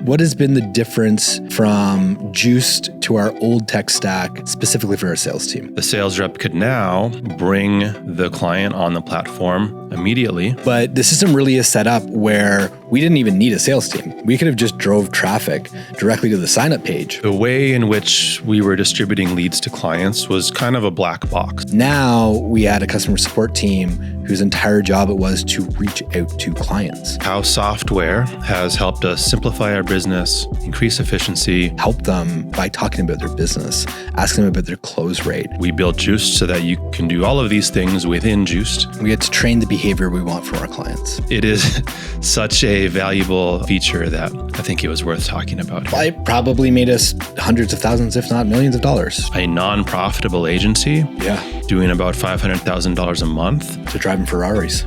What has been the difference from Juiced to our old tech stack, specifically for our sales team? The sales rep could now bring the client on the platform immediately. But the system really is set up where we didn't even need a sales team. We could have just drove traffic directly to the sign-up page. The way in which we were distributing leads to clients was kind of a black box. Now we had a customer support team whose entire job it was to reach out to clients. How software has helped us simplify our business, increase efficiency. Help them by talking about their business, ask them about their close rate. We built Juiced so that you can do all of these things within Juiced. We get to train the behavior we want from our clients. It is such a valuable feature that I think it was worth talking about. Well, it probably made us hundreds of thousands, if not millions of dollars. A non-profitable agency, doing about $500,000 a month. To driving Ferraris.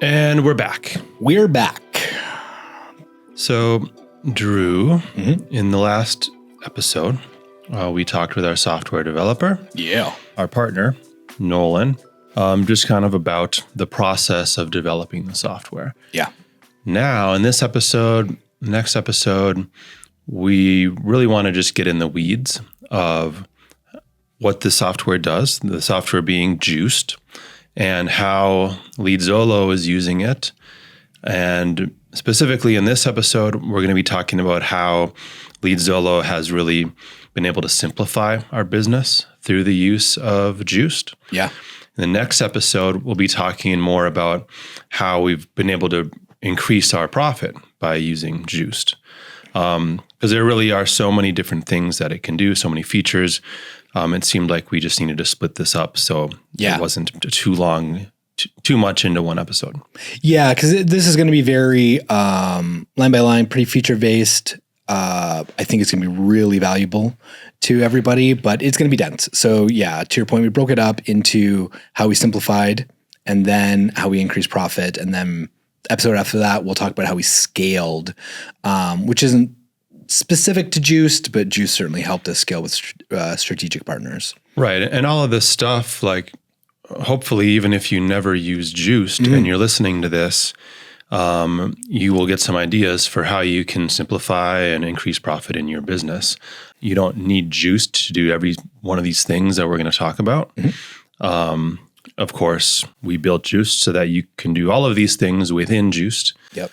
And we're back. We're back. So, Drew, in the last episode, we talked with our software developer. Yeah. Our partner, Nolan, just kind of about the process of developing the software. Yeah. Now, in this episode, next episode, we really want to just get in the weeds of what the software does, the software being Juiced, and how LeadZolo is using it. And specifically in this episode, we're going to be talking about how LeadZolo has really been able to simplify our business through the use of Juiced. Yeah. In the next episode, we'll be talking more about how we've been able to increase our profit by using Juiced. Because there really are so many different things that it can do, so many features. It seemed like we just needed to split this up so it wasn't too much into one episode. Yeah, because this is going to be very line by line, pretty feature based. I think it's going to be really valuable to everybody, but it's going to be dense. So yeah, to your point, we broke it up into how we simplified and then how we increased profit. And then episode after that, we'll talk about how we scaled, which isn't specific to Juiced, but Juiced certainly helped us scale with strategic partners. Right. And all of this stuff, like hopefully even if you never use Juiced and you're listening to this, you will get some ideas for how you can simplify and increase profit in your business. You don't need Juiced to do every one of these things that we're going to talk about. Of course, we built Juiced so that you can do all of these things within Juiced. Yep.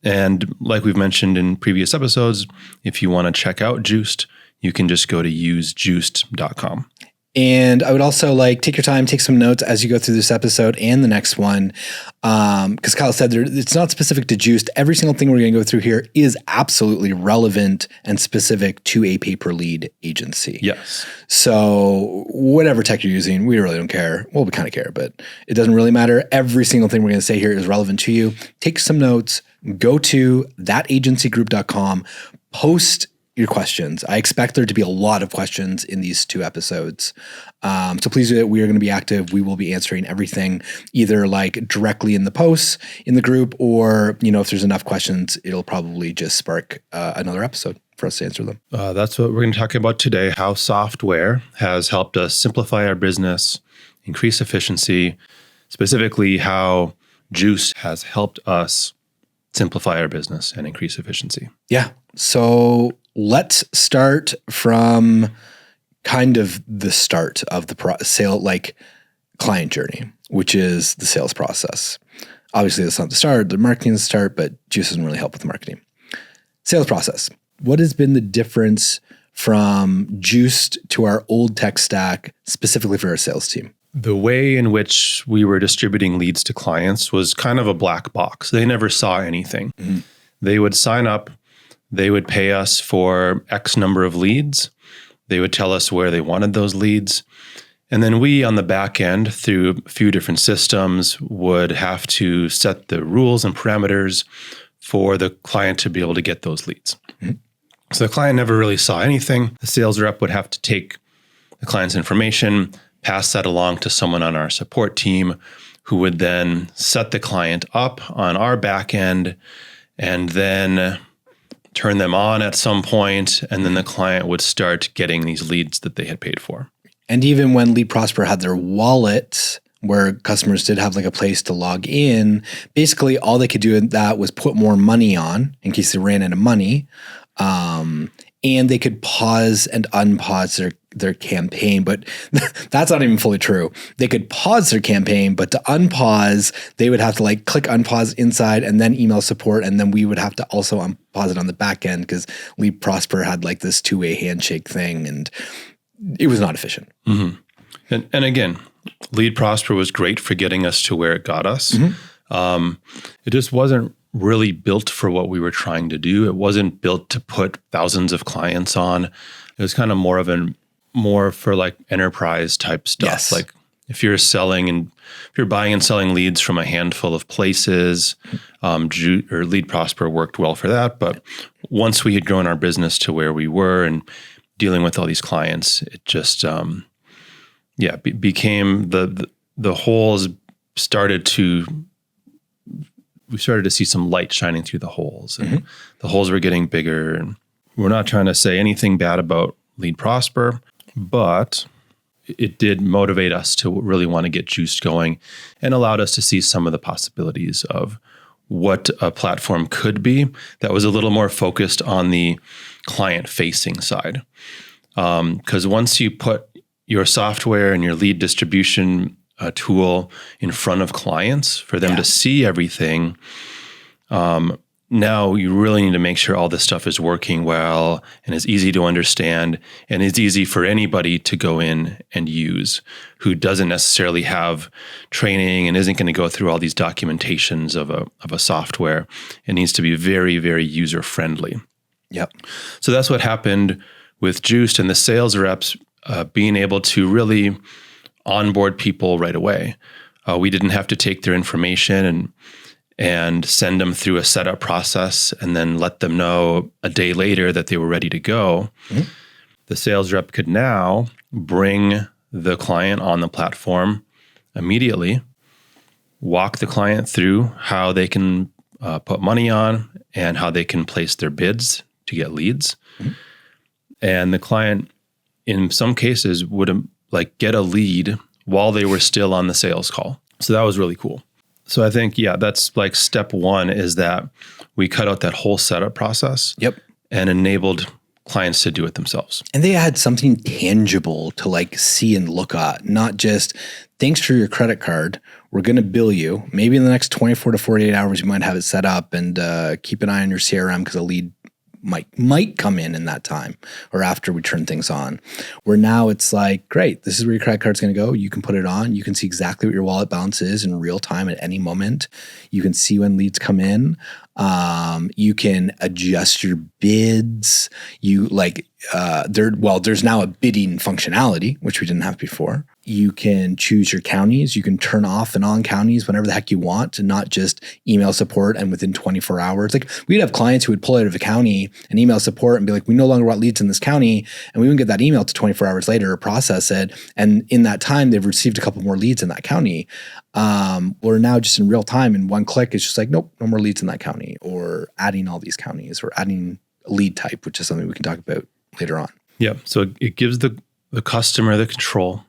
And like we've mentioned in previous episodes, if you want to check out Juiced, you can just go to usejuiced.com. And I would also take your time, take some notes as you go through this episode and the next one. Because Kyle said it's not specific to Juiced. Every single thing we're going to go through here is absolutely relevant and specific to a pay-per-lead agency. Yes. So whatever tech you're using, we really don't care. Well, we kind of care, but it doesn't really matter. Every single thing we're going to say here is relevant to you. Take some notes. Go to thatagencygroup.com. Post your questions. I expect there to be a lot of questions in these two episodes. So please do that. We are going to be active. We will be answering everything either directly in the posts in the group, or, if there's enough questions, it'll probably just spark another episode for us to answer them. That's what we're going to talk about today, how software has helped us simplify our business, increase efficiency, specifically how Juiced has helped us simplify our business and increase efficiency. Yeah. So let's start from kind of the start of the sale, client journey, which is the sales process. Obviously, that's not the start. The marketing is the start, but Juiced doesn't really help with the marketing. Sales process. What has been the difference from Juiced to our old tech stack, specifically for our sales team? The way in which we were distributing leads to clients was kind of a black box. They never saw anything. They would sign up. They would pay us for X number of leads. They would tell us where they wanted those leads. And then we, on the back end, through a few different systems, would have to set the rules and parameters for the client to be able to get those leads. So the client never really saw anything. The sales rep would have to take the client's information, pass that along to someone on our support team, who would then set the client up on our back end and then turn them on at some point, and then the client would start getting these leads that they had paid for. And even when LeadProsper had their wallet where customers did have like a place to log in. Basically, all they could do in that was put more money on in case they ran out of money. And they could pause and unpause their campaign, but that's not even fully true. They could pause their campaign, but to unpause, they would have to like click unpause inside and then email support. And then we would have to also unpause it on the back end because LeadProsper had like this two-way handshake thing and it was not efficient. Mm-hmm. And again, LeadProsper was great for getting us to where it got us. It just wasn't really built for what we were trying to do. It wasn't built to put thousands of clients on. It was kind of more for like enterprise type stuff. Yes. Like if you're buying and selling leads from a handful of places, LeadProsper worked well for that. But once we had grown our business to where we were and dealing with all these clients, it just became the holes we started to see some light shining through the holes, and the holes were getting bigger. And we're not trying to say anything bad about LeadProsper, but it did motivate us to really want to get Juiced going and allowed us to see some of the possibilities of what a platform could be that was a little more focused on the client-facing side. Because once you put your software and your lead distribution tool in front of clients for them to see everything, now you really need to make sure all this stuff is working well and is easy to understand and is easy for anybody to go in and use who doesn't necessarily have training and isn't going to go through all these documentations of a software. It needs to be very, very user-friendly. Yep. So that's what happened with Juiced and the sales reps being able to really onboard people right away. We didn't have to take their information and send them through a setup process and then let them know a day later that they were ready to go. The sales rep could now bring the client on the platform immediately, walk the client through how they can put money on and how they can place their bids to get leads. And the client, in some cases, would get a lead while they were still on the sales call. So that was really cool. So I think, that's like step one is that we cut out that whole setup process. And enabled clients to do it themselves. And they had something tangible to like see and look at, not just thanks for your credit card. We're going to bill you. Maybe in the next 24 to 48 hours, you might have it set up, and keep an eye on your CRM because a lead might come in that time or after we turn things on, where now it's like, great, this is where your credit card's going to go. You can put it on. You can see exactly what your wallet balance is in real time at any moment. You can see when leads come in. You can adjust your bids. There's now a bidding functionality, which we didn't have before. You can choose your counties. You can turn off and on counties whenever the heck you want, and not just email support and within 24 hours. Like we'd have clients who would pull out of a county and email support and be like, we no longer want leads in this county. And we wouldn't get that email to 24 hours later or process it. And in that time, they've received a couple more leads in that county. We're now just in real time, in one click, it's just like, nope, no more leads in that county, or adding all these counties, or adding a lead type, which is something we can talk about later on. Yeah. So it gives the customer the control,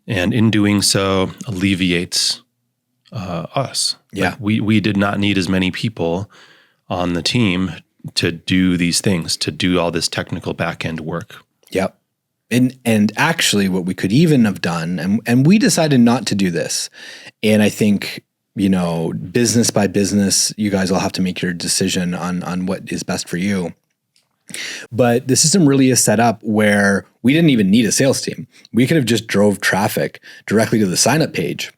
and in doing so alleviates us. Yeah. Like we did not need as many people on the team to do these things, to do all this technical back end work. Yep. And actually what we could even have done, and we decided not to do this. And I think, business by business, you guys will have to make your decision on what is best for you. But the system really is set up where we didn't even need a sales team. We could have just drove traffic directly to the sign up page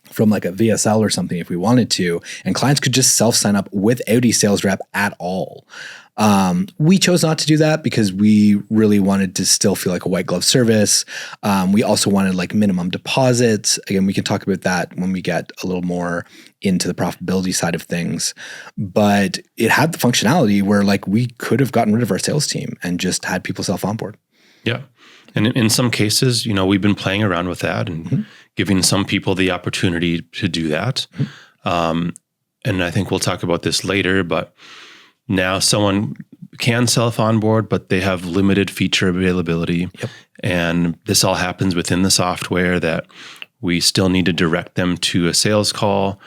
from like a VSL or something if we wanted to, and clients could just self-sign up without a sales rep at all. We chose not to do that because we really wanted to still feel like a white glove service. We also wanted like minimum deposits. Again, we can talk about that when we get a little more into the profitability side of things. But it had the functionality where like we could have gotten rid of our sales team and just had people self-onboard. Yeah. And in some cases, we've been playing around with that and giving some people the opportunity to do that. And I think we'll talk about this later, but now someone can self-onboard, but they have limited feature availability. And this all happens within the software that We still need to direct them to a sales call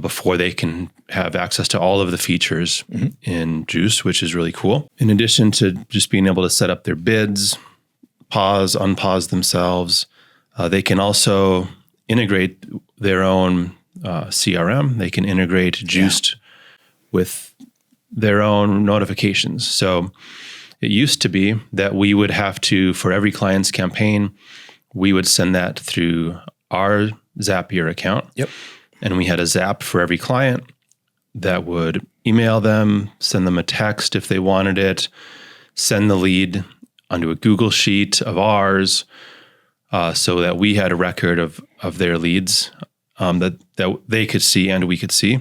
before they can have access to all of the features in Juiced, which is really cool. In addition to just being able to set up their bids, pause, unpause themselves, they can also integrate their own CRM. They can integrate Juiced with their own notifications. So it used to be that we would have to, for every client's campaign, we would send that through our Zapier account. Yep. And we had a Zap for every client that would email them, send them a text if they wanted it, send the lead onto a Google Sheet of ours, so that we had a record of their leads that they could see and we could see.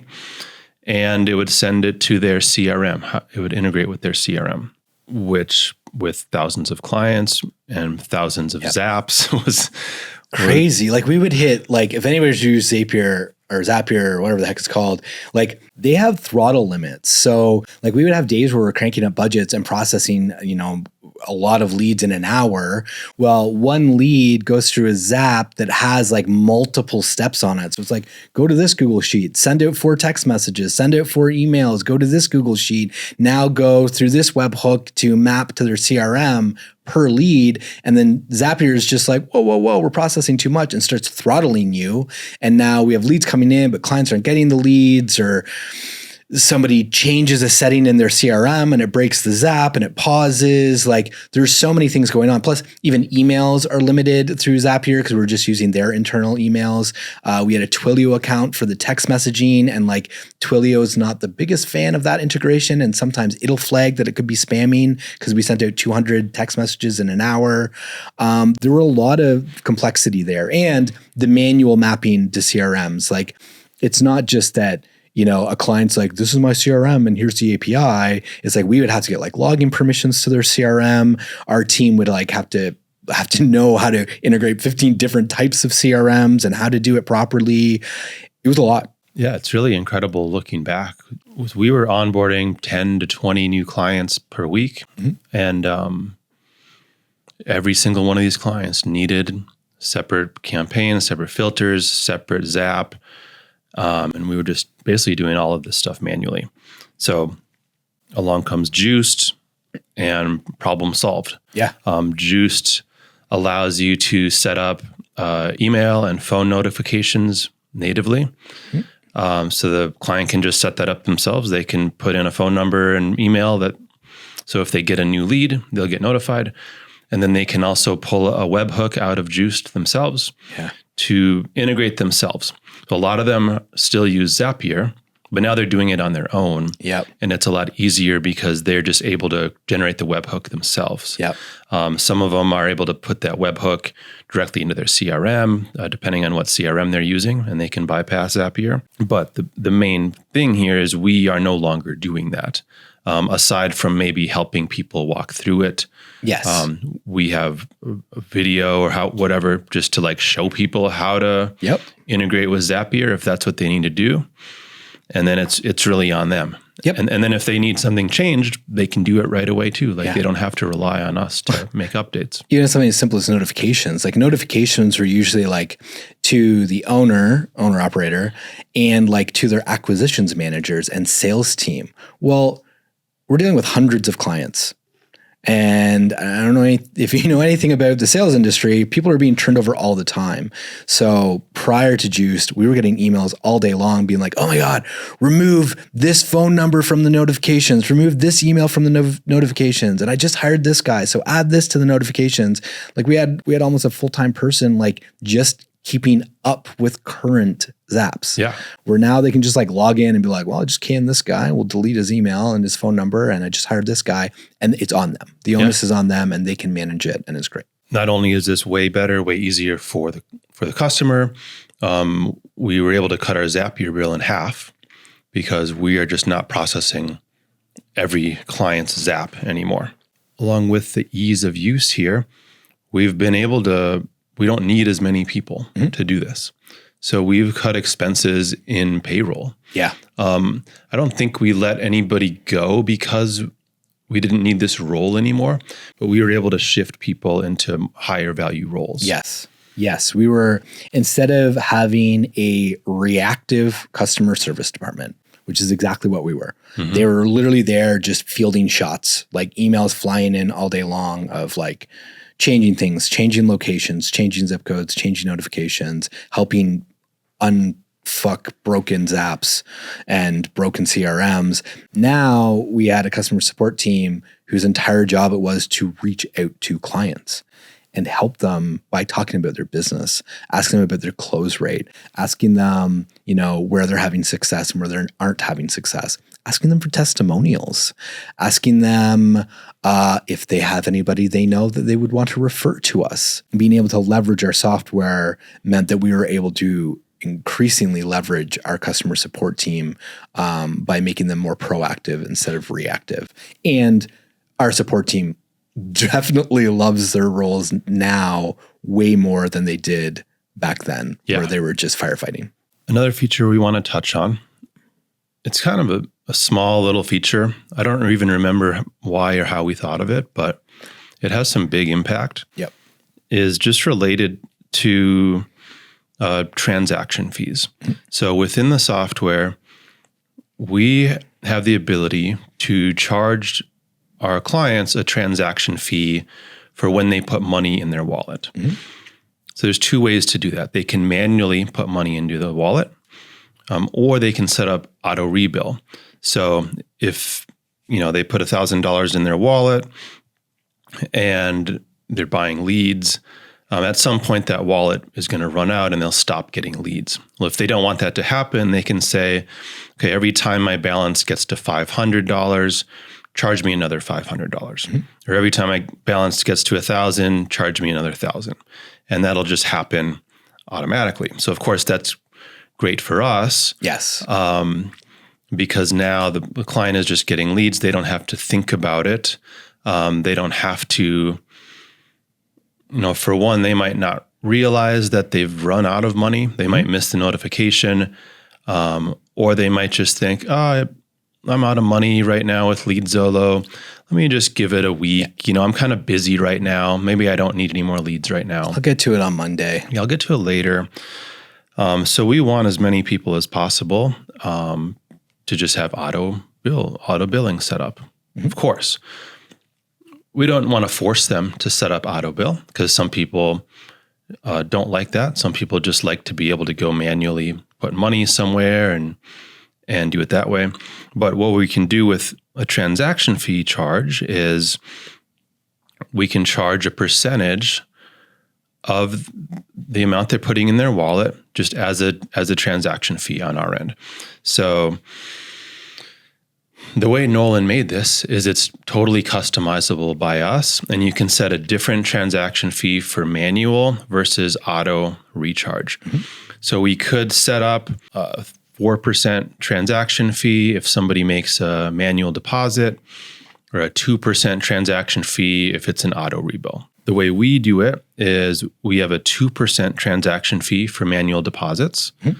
And it would send it to their CRM. It would integrate with their CRM, which with thousands of clients and thousands of Zaps was crazy. Like we would hit, like if anybody's used Zapier or whatever the heck it's called, like they have throttle limits. So like we would have days where we're cranking up budgets and processing, a lot of leads in an hour. Well, one lead goes through a Zap that has like multiple steps on it. So it's like, go to this Google Sheet, send out 4 text messages, send out 4 emails, go to this Google Sheet, now go through this webhook to map to their CRM per lead. And then Zapier is just like, whoa, we're processing too much, and starts throttling you. And now we have leads coming in, but clients aren't getting the leads, or somebody changes a setting in their CRM and it breaks the Zap and it pauses. Like there's so many things going on. Plus even emails are limited through Zapier because we're just using their internal emails. We had a Twilio account for the text messaging, and like Twilio is not the biggest fan of that integration. And sometimes it'll flag that it could be spamming because we sent out 200 text messages in an hour. There were a lot of complexity there, and the manual mapping to CRMs. Like it's not just that, a client's like, this is my CRM and here's the API. It's like we would have to get like login permissions to their CRM. Our team would like have to know how to integrate 15 different types of CRMs and how to do it properly. It was a lot. Yeah, it's really incredible looking back. We were onboarding 10 to 20 new clients per week. And every single one of these clients needed separate campaigns, separate filters, separate Zap. And we were just basically doing all of this stuff manually. So along comes Juiced, and problem solved. Yeah. Juiced allows you to set up email and phone notifications natively. So the client can just set that up themselves. They can put in a phone number and email that. So if they get a new lead, they'll get notified. And then they can also pull a webhook out of Juiced themselves to integrate themselves. So a lot of them still use Zapier, but now they're doing it on their own. Yep. And it's a lot easier because they're just able to generate the webhook themselves. Yep. Some of them are able to put that webhook directly into their CRM, depending on what CRM they're using, and they can bypass Zapier. But the main thing here is we are no longer doing that. Aside from maybe helping people walk through it. Yes. We have a video or whatever, just to like show people how to integrate with Zapier if that's what they need to do. And then it's really on them. Yep. And then if they need something changed, they can do it right away too. Like they don't have to rely on us to make updates. Even something as simple as notifications. Like notifications are usually like to the owner operator, and like to their acquisitions managers and sales team. Well, we're dealing with hundreds of clients. And I don't know if you know anything about the sales industry, people are being turned over all the time. So prior to Juiced, we were getting emails all day long being like, oh my God, remove this phone number from the notifications, remove this email from the notifications. And I just hired this guy, so add this to the notifications. Like we had almost a full-time person, like just keeping up with current Zaps. Yeah. Where now they can just like log in and be like, well, I just canned this guy. We'll delete his email and his phone number. And I just hired this guy, and it's on them. The onus is on them, and they can manage it, and it's great. Not only is this way better, way easier for the customer, we were able to cut our Zapier bill in half because we are just not processing every client's Zap anymore. Along with the ease of use here, we've been able to, we don't need as many people to do this. So we've cut expenses in payroll. Yeah. I don't think we let anybody go because we didn't need this role anymore, but we were able to shift people into higher value roles. Yes. Yes, we were, instead of having a reactive customer service department, which is exactly what we were. Mm-hmm. They were literally there just fielding shots, like emails flying in all day long of like changing things, changing locations, changing zip codes, changing notifications, helping unfuck broken Zaps and broken CRMs. Now we had a customer support team whose entire job it was to reach out to clients and help them by talking about their business, asking them about their close rate, asking them, where they're having success and where they aren't having success, asking them for testimonials, asking them if they have anybody they know that they would want to refer to us. Being able to leverage our software meant that we were able to increasingly leverage our customer support team by making them more proactive instead of reactive. And our support team definitely loves their roles now way more than they did back then, where they were just firefighting. Another feature we want to touch on, it's kind of a small little feature. I don't even remember why or how we thought of it, but it has some big impact. Yep. Is just related to transaction fees. So within the software, we have the ability to charge our clients a transaction fee for when they put money in their wallet. Mm-hmm. So there's two ways to do that. They can manually put money into the wallet, or they can set up auto rebill. So if they put $1,000 in their wallet and they're buying leads, at some point that wallet is going to run out and they'll stop getting leads. Well, if they don't want that to happen, they can say, okay, every time my balance gets to $500, charge me another $500. Mm-hmm. Or every time my balance gets to 1,000, charge me another 1,000. And that'll just happen automatically. So of course that's great for us. Yes. Because now the client is just getting leads. They don't have to think about it. They don't have to, for one, they might not realize that they've run out of money. They might miss the notification, or they might just think, I'm out of money right now with LeadZolo. Let me just give it a week. I'm kind of busy right now. Maybe I don't need any more leads right now. I'll get to it on Monday. Yeah, I'll get to it later. So we want as many people as possible to just have auto billing set up. Mm-hmm. Of course, we don't want to force them to set up auto bill because some people don't like that. Some people just like to be able to go manually put money somewhere and do it that way. But what we can do with a transaction fee charge is we can charge a percentage of the amount they're putting in their wallet just as a transaction fee on our end. So the way Nolan made this is it's totally customizable by us, and you can set a different transaction fee for manual versus auto recharge. Mm-hmm. So we could set up 4% transaction fee if somebody makes a manual deposit, or a 2% transaction fee if it's an auto rebill. The way we do it is we have a 2% transaction fee for manual deposits. Mm-hmm.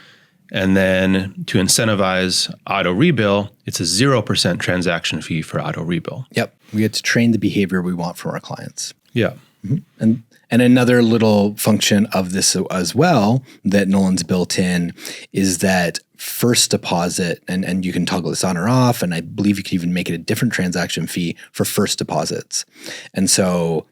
And then to incentivize auto rebill, it's a 0% transaction fee for auto rebill. Yep. We get to train the behavior we want from our clients. Yeah. Mm-hmm. And another little function of this as well that Nolan's built in is that first deposit, and you can toggle this on or off, and I believe you can even make it a different transaction fee for first deposits. And so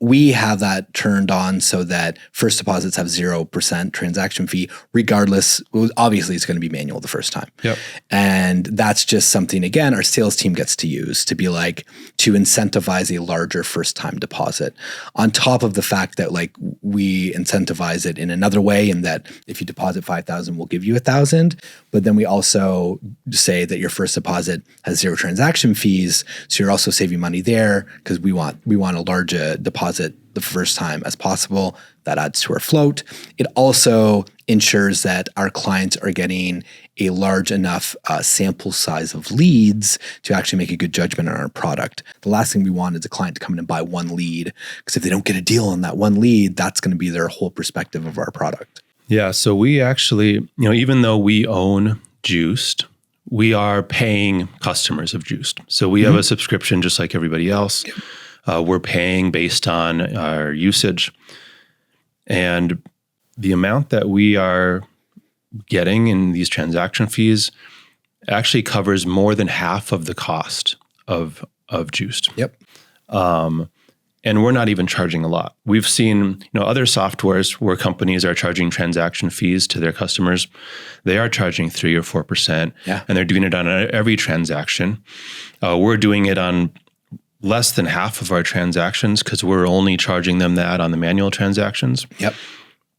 we have that turned on so that first deposits have 0% transaction fee, regardless. Obviously, it's going to be manual the first time. Yep. And that's just something, again, our sales team gets to use to be like, to incentivize a larger first time deposit. On top of the fact that like we incentivize it in another way, in that if you deposit 5,000, we'll give you 1,000. But then we also say that your first deposit has 0 transaction fees. So you're also saving money there because we want a large deposit the first time as possible. That adds to our float. It also ensures that our clients are getting a large enough sample size of leads to actually make a good judgment on our product. The last thing we want is a client to come in and buy one lead, because if they don't get a deal on that one lead, that's going to be their whole perspective of our product. Yeah. So we actually, even though we own Juiced, we are paying customers of Juiced. So we have a subscription just like everybody else. Yep. We're paying based on our usage. And the amount that we are getting in these transaction fees actually covers more than half of the cost of Juiced. Yep. And we're not even charging a lot. We've seen, other softwares where companies are charging transaction fees to their customers. They are charging 3 or 4%, and they're doing it on every transaction. We're doing it on less than half of our transactions because we're only charging them that on the manual transactions. Yep.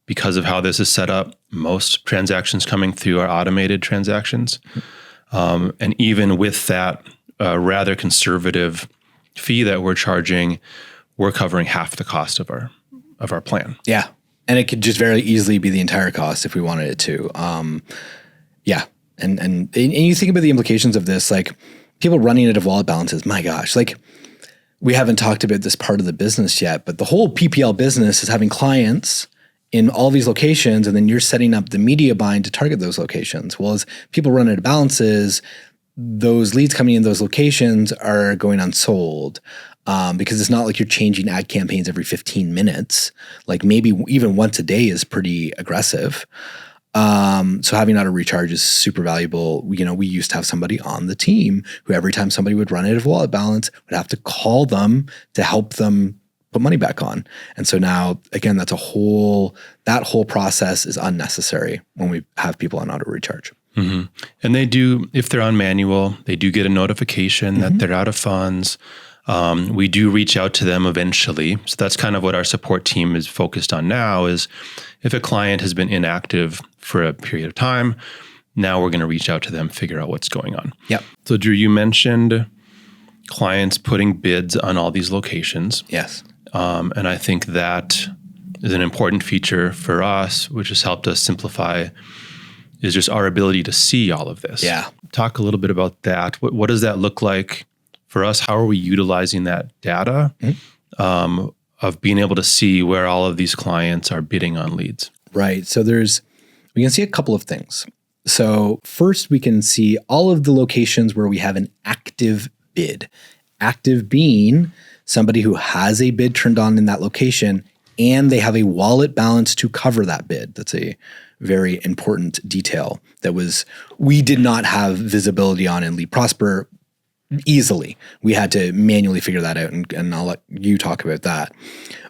Because of how this is set up, most transactions coming through are automated transactions. And even with that rather conservative fee that we're charging, we're covering half the cost of our plan. Yeah. And it could just very easily be the entire cost if we wanted it to. Yeah. And you think about the implications of this, like people running out of wallet balances, my gosh, like we haven't talked about this part of the business yet, but the whole PPL business is having clients in all these locations, and then you're setting up the media buying to target those locations. Well, as people run out of balances, those leads coming in those locations are going unsold. Because it's not like you're changing ad campaigns every 15 minutes. Like maybe even once a day is pretty aggressive. So having auto recharge is super valuable. We used to have somebody on the team who every time somebody would run out of wallet balance would have to call them to help them put money back on. And so now, again, that whole process is unnecessary when we have people on auto recharge. Mm-hmm. And they do, if they're on manual, they do get a notification that they're out of funds. We do reach out to them eventually. So that's kind of what our support team is focused on now is if a client has been inactive for a period of time, now we're going to reach out to them, figure out what's going on. Yep. So Drew, you mentioned clients putting bids on all these locations. Yes. And I think that is an important feature for us, which has helped us simplify, is just our ability to see all of this. Yeah. Talk a little bit about that. What does that look like for us? How are we utilizing that data of being able to see where all of these clients are bidding on leads? Right. So we can see a couple of things. So first, we can see all of the locations where we have an active bid. Active being somebody who has a bid turned on in that location and they have a wallet balance to cover that bid. That's a very important detail that we did not have visibility on in LeadProsper easily. We had to manually figure that out, and I'll let you talk about that.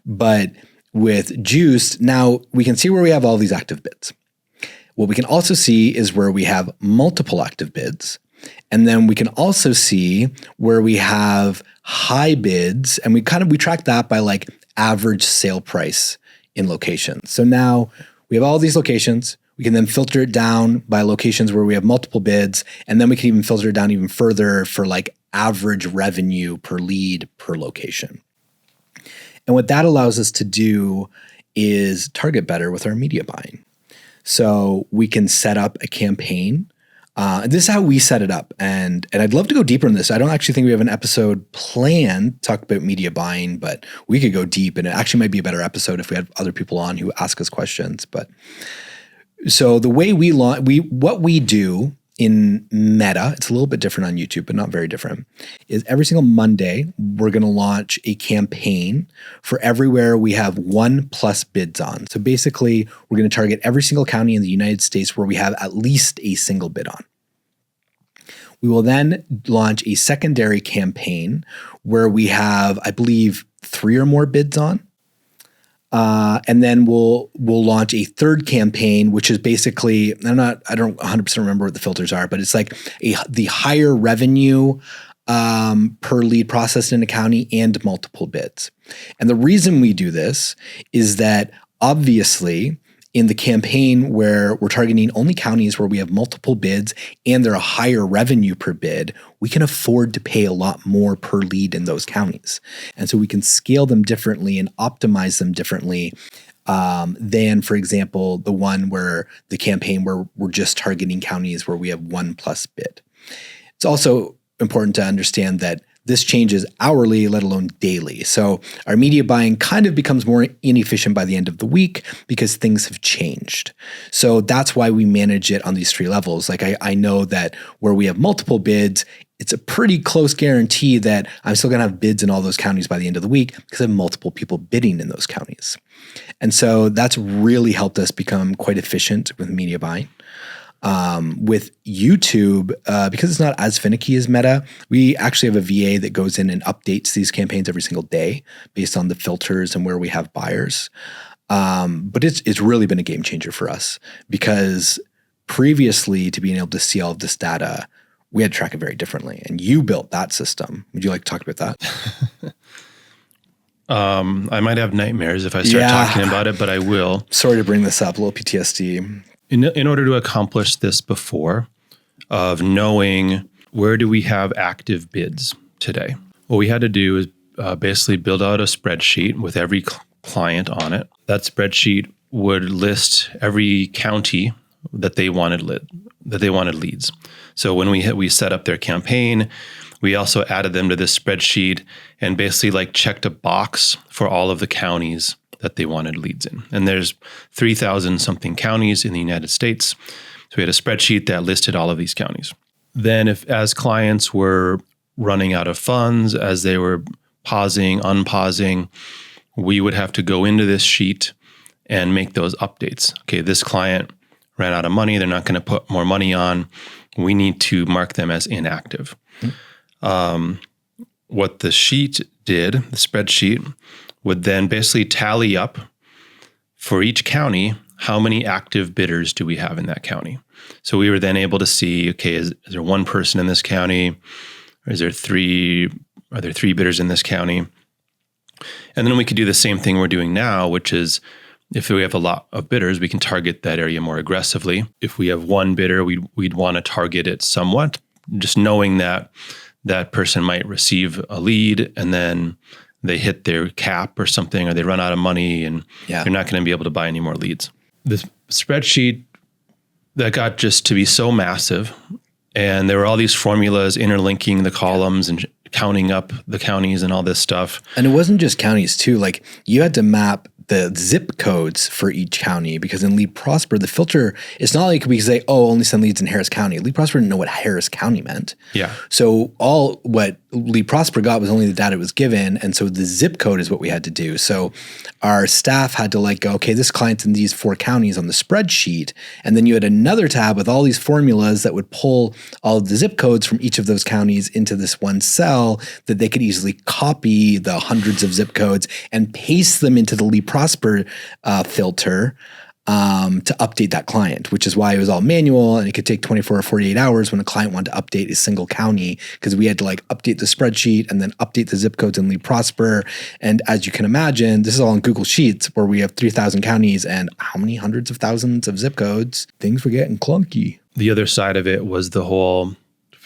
But with Juiced, now we can see where we have all these active bids. What we can also see is where we have multiple active bids. And then we can also see where we have high bids, and we track that by like average sale price in locations. So now we have all these locations. We can then filter it down by locations where we have multiple bids, and then we can even filter it down even further for like average revenue per lead per location. And what that allows us to do is target better with our media buying. So we can set up a campaign. This is how we set it up. And I'd love to go deeper in this. I don't actually think we have an episode planned to talk about media buying, but we could go deep, and it actually might be a better episode if we had other people on who ask us questions. But so the way what we do in Meta, it's a little bit different on YouTube, but not very different, is every single Monday, we're going to launch a campaign for everywhere we have 1+ bids on. So basically, we're going to target every single county in the United States where we have at least a single bid on. We will then launch a secondary campaign where we have, I believe, 3 or more bids on. And then we'll launch a third campaign, which is basically, I don't 100% remember what the filters are, but it's like the higher revenue per lead processed in a county and multiple bids. And the reason we do this is that obviously in the campaign where we're targeting only counties where we have multiple bids and they're a higher revenue per bid, we can afford to pay a lot more per lead in those counties. And so we can scale them differently and optimize them differently than, for example, the campaign where we're just targeting counties where we have 1+ bid. It's also important to understand that this changes hourly, let alone daily. So our media buying kind of becomes more inefficient by the end of the week because things have changed. So that's why we manage it on these 3 levels. Like I know that where we have multiple bids, it's a pretty close guarantee that I'm still going to have bids in all those counties by the end of the week because I have multiple people bidding in those counties. And so that's really helped us become quite efficient with media buying. With YouTube, because it's not as finicky as Meta, we actually have a VA that goes in and updates these campaigns every single day based on the filters and where we have buyers. But it's really been a game changer for us because previously to being able to see all of this data, we had to track it very differently. And you built that system. Would you like to talk about that? I might have nightmares if I start talking about it, but I will. Sorry to bring this up, a little PTSD. In order to accomplish this before, of knowing where do we have active bids today, what we had to do is basically build out a spreadsheet with every client on it. That spreadsheet would list every county that they wanted leads. So when we set up their campaign, we also added them to this spreadsheet and basically like checked a box for all of the counties that they wanted leads in. And there's 3,000 something counties in the United States. So we had a spreadsheet that listed all of these counties. Then as clients were running out of funds, as they were pausing, unpausing, we would have to go into this sheet and make those updates. Okay, this client ran out of money. They're not going to put more money on. We need to mark them as inactive. What the sheet did, the spreadsheet, would then basically tally up for each county, how many active bidders do we have in that county? So we were then able to see, okay, is there one person in this county? Or are there three bidders in this county? And then we could do the same thing we're doing now, which is if we have a lot of bidders, we can target that area more aggressively. If we have one bidder, we'd want to target it somewhat, just knowing that that person might receive a lead and then they hit their cap or something, or they run out of money and they're not going to be able to buy any more leads. This spreadsheet that got just to be so massive, and there were all these formulas interlinking the columns and counting up the counties and all this stuff. And it wasn't just counties too. Like you had to map the zip codes for each county because in LeadProsper, the filter, it's not like we can say, oh, only send leads in Harris County. LeadProsper didn't know what Harris County meant. Yeah. So all what LeadProsper got was only the data it was given. And so the zip code is what we had to do. So our staff had to like go, okay, this client's in these 4 counties on the spreadsheet. And then you had another tab with all these formulas that would pull all of the zip codes from each of those counties into this one cell that they could easily copy the hundreds of zip codes and paste them into the LeadProsper filter to update that client, which is why it was all manual and it could take 24 or 48 hours when a client wanted to update a single county because we had to like update the spreadsheet and then update the zip codes in LeadProsper. And as you can imagine, this is all in Google Sheets where we have 3,000 counties and how many hundreds of thousands of zip codes. Things were getting clunky. The other side of it was the whole,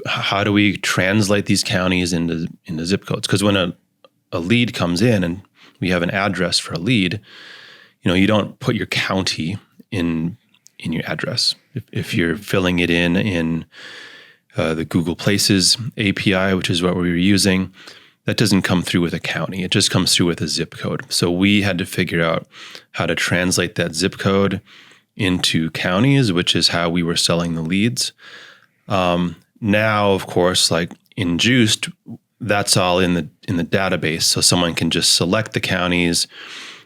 how do we translate these counties into zip codes? Because when a lead comes in and we have an address for a lead, you don't put your county in your address. If you're filling it in the Google Places API, which is what we were using, that doesn't come through with a county. It just comes through with a zip code. So we had to figure out how to translate that zip code into counties, which is how we were selling the leads. Now, of course, like in Juiced, that's all in the database. So someone can just select the counties.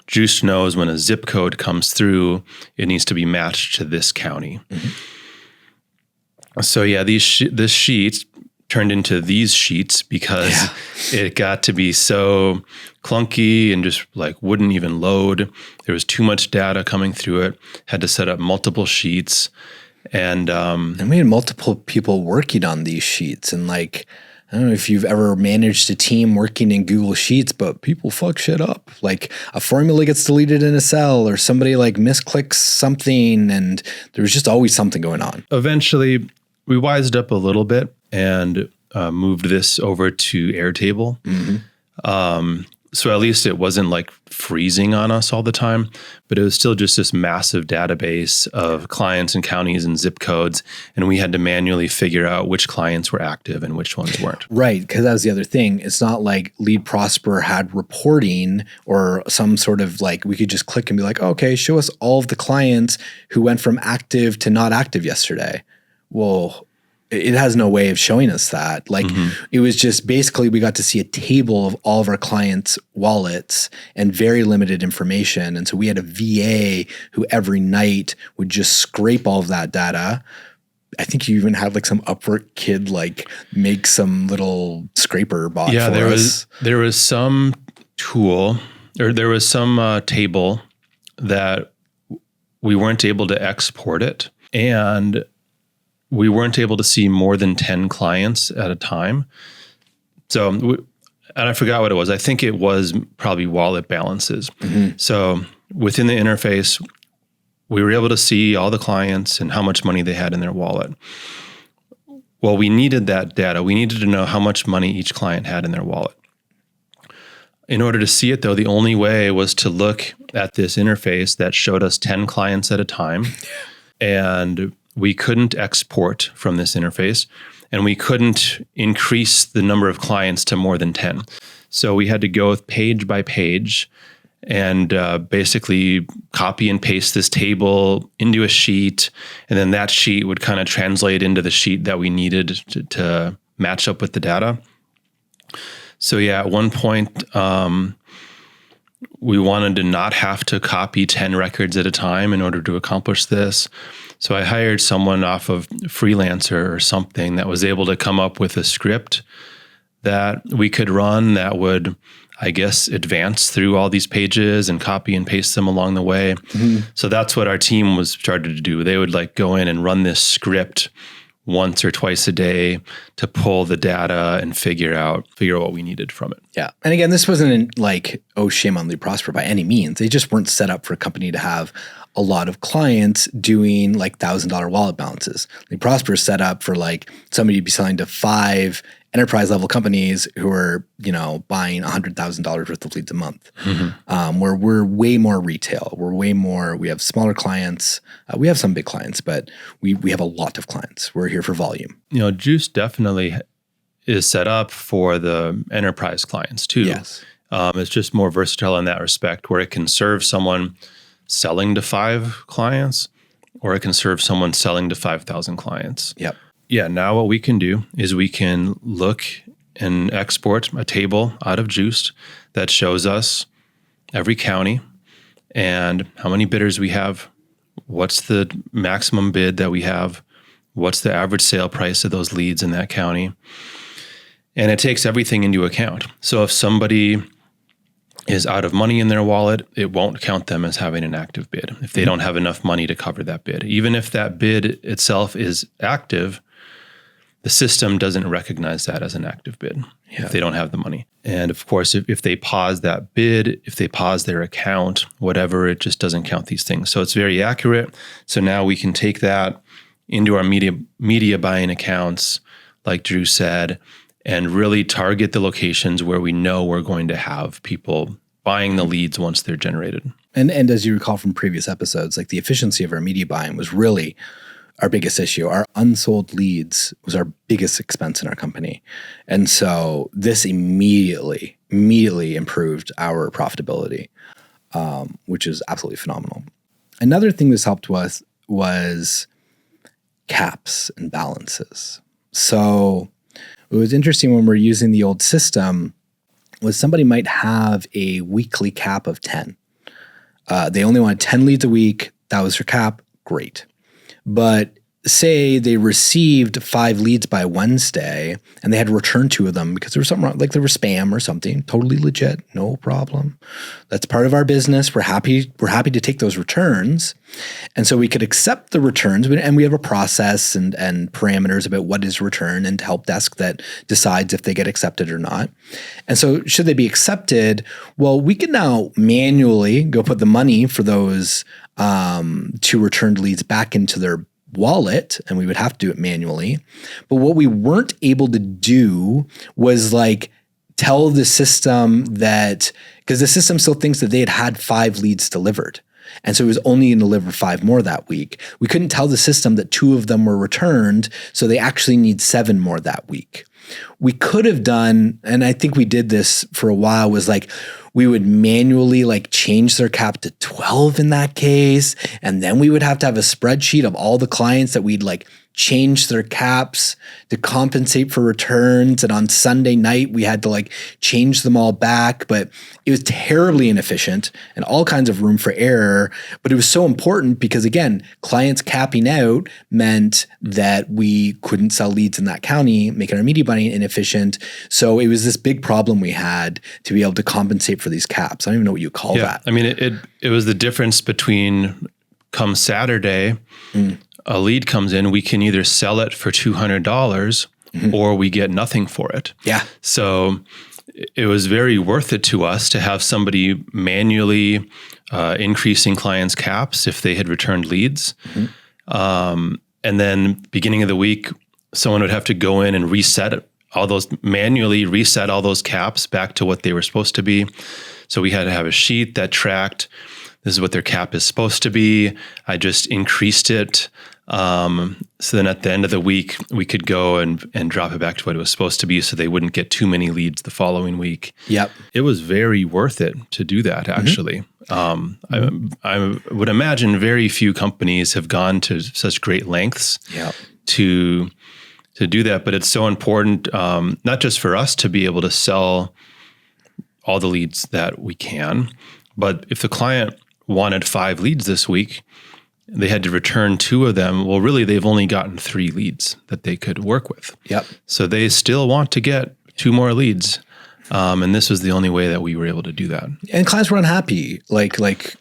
Juiced knows when a zip code comes through, it needs to be matched to this county. Mm-hmm. So yeah, this sheet turned into these sheets because it got to be so clunky and just like wouldn't even load. There was too much data coming through it. Had to set up multiple sheets. And we had multiple people working on these sheets and like, I don't know if you've ever managed a team working in Google Sheets, but people fuck shit up. Like a formula gets deleted in a cell or somebody like misclicks something and there was just always something going on. Eventually, we wised up a little bit and moved this over to Airtable. Mm-hmm. So at least it wasn't like freezing on us all the time, but it was still just this massive database of clients and counties and zip codes. And we had to manually figure out which clients were active and which ones weren't. Right. Because that was the other thing. It's not like LeadProsper had reporting or some sort of like, we could just click and be like, oh, okay, show us all of the clients who went from active to not active yesterday. Well, it has no way of showing us that. Like it was just basically we got to see a table of all of our clients' wallets and very limited information. And so we had a VA who every night would just scrape all of that data. I think you even had like some Upwork kid like make some little scraper bot for us. There was some tool or there was some table that we weren't able to export it, and we weren't able to see more than 10 clients at a time. So, and I forgot what it was. I think it was probably wallet balances. So within the interface, we were able to see all the clients and how much money they had in their wallet. Well, we needed that data. We needed to know how much money each client had in their wallet. In order to see it, though, the only way was to look at this interface that showed us 10 clients at a time. And we couldn't export from this interface, and we couldn't increase the number of clients to more than 10. So we had to go page by page and basically copy and paste this table into a sheet. And then that sheet would kind of translate into the sheet that we needed to match up with the data. So yeah, at one point, we wanted to not have to copy 10 records at a time in order to accomplish this. So I hired someone off of Freelancer or something that was able to come up with a script that we could run that would, I guess, advance through all these pages and copy and paste them along the way. So that's what our team was started to do. They would like go in and run this script once or twice a day to pull the data and figure out what we needed from it. Yeah. And again, this wasn't like, oh, shame on LeadProsper by any means. They just weren't set up for a company to have a lot of clients doing like $1,000 wallet balances. LeadProsper is set up for like somebody to be selling to 5 enterprise level companies who are, buying $100,000 worth of leads a month. Where we're way more retail. We have smaller clients. We have some big clients, but we have a lot of clients. We're here for volume. Juice definitely is set up for the enterprise clients too. Yes. It's just more versatile in that respect, where it can serve someone selling to 5 clients, or it can serve someone selling to 5,000 clients. Yep. Yeah, now what we can do is we can look and export a table out of Juiced that shows us every county and how many bidders we have, what's the maximum bid that we have, what's the average sale price of those leads in that county. And it takes everything into account. So if somebody is out of money in their wallet, it won't count them as having an active bid if they don't have enough money to cover that bid. Even if that bid itself is active, the system doesn't recognize that as an active bid if they don't have the money. And of course, if they pause that bid, if they pause their account, whatever, it just doesn't count these things. So it's very accurate. So now we can take that into our media buying accounts, like Drew said, and really target the locations where we know we're going to have people buying the leads once they're generated. And as you recall from previous episodes, like the efficiency of our media buying was really our biggest issue. Our unsold leads was our biggest expense in our company. And so this immediately improved our profitability, which is absolutely phenomenal. Another thing this helped with was caps and balances. So it was interesting when we're using the old system was somebody might have a weekly cap of 10. They only wanted 10 leads a week. That was their cap. Great. But say they received 5 leads by Wednesday and they had to return 2 of them because there was something wrong, like there was spam or something. Totally legit. No problem. That's part of our business. We're happy to take those returns. And so we could accept the returns, and we have a process and parameters about what is return and help desk that decides if they get accepted or not. And so should they be accepted, well, we can now manually go put the money for those 2 returned leads back into their wallet, and we would have to do it manually. But what we weren't able to do was like tell the system that, because the system still thinks that they had 5 leads delivered. And so it was only going to deliver 5 more that week. We couldn't tell the system that 2 of them were returned, so they actually need 7 more that week. We could have done, and I think we did this for a while, was like we would manually like change their cap to 12 in that case. And then we would have to have a spreadsheet of all the clients that we'd like change their caps to compensate for returns. And on Sunday night, we had to like change them all back, but it was terribly inefficient and all kinds of room for error. But it was so important because, again, clients capping out meant that we couldn't sell leads in that county, making our media money inefficient. So it was this big problem we had to be able to compensate for these caps. I don't even know what you call that. I mean, it was the difference between come Saturday, a lead comes in, we can either sell it for $200 or we get nothing for it. Yeah. So it was very worth it to us to have somebody manually increasing clients' caps if they had returned leads. And then beginning of the week, someone would have to go in and manually reset all those caps back to what they were supposed to be. So we had to have a sheet that tracked, this is what their cap is supposed to be. I just increased it. So then at the end of the week, we could go and drop it back to what it was supposed to be so they wouldn't get too many leads the following week. Yep. It was very worth it to do that, actually. I would imagine very few companies have gone to such great lengths to do that, but it's so important, not just for us to be able to sell all the leads that we can, but if the client wanted 5 leads this week, they had to return 2 of them. Well, really, they've only gotten 3 leads that they could work with. Yep. So they still want to get 2 more leads. And this was the only way that we were able to do that. And clients were unhappy. Like when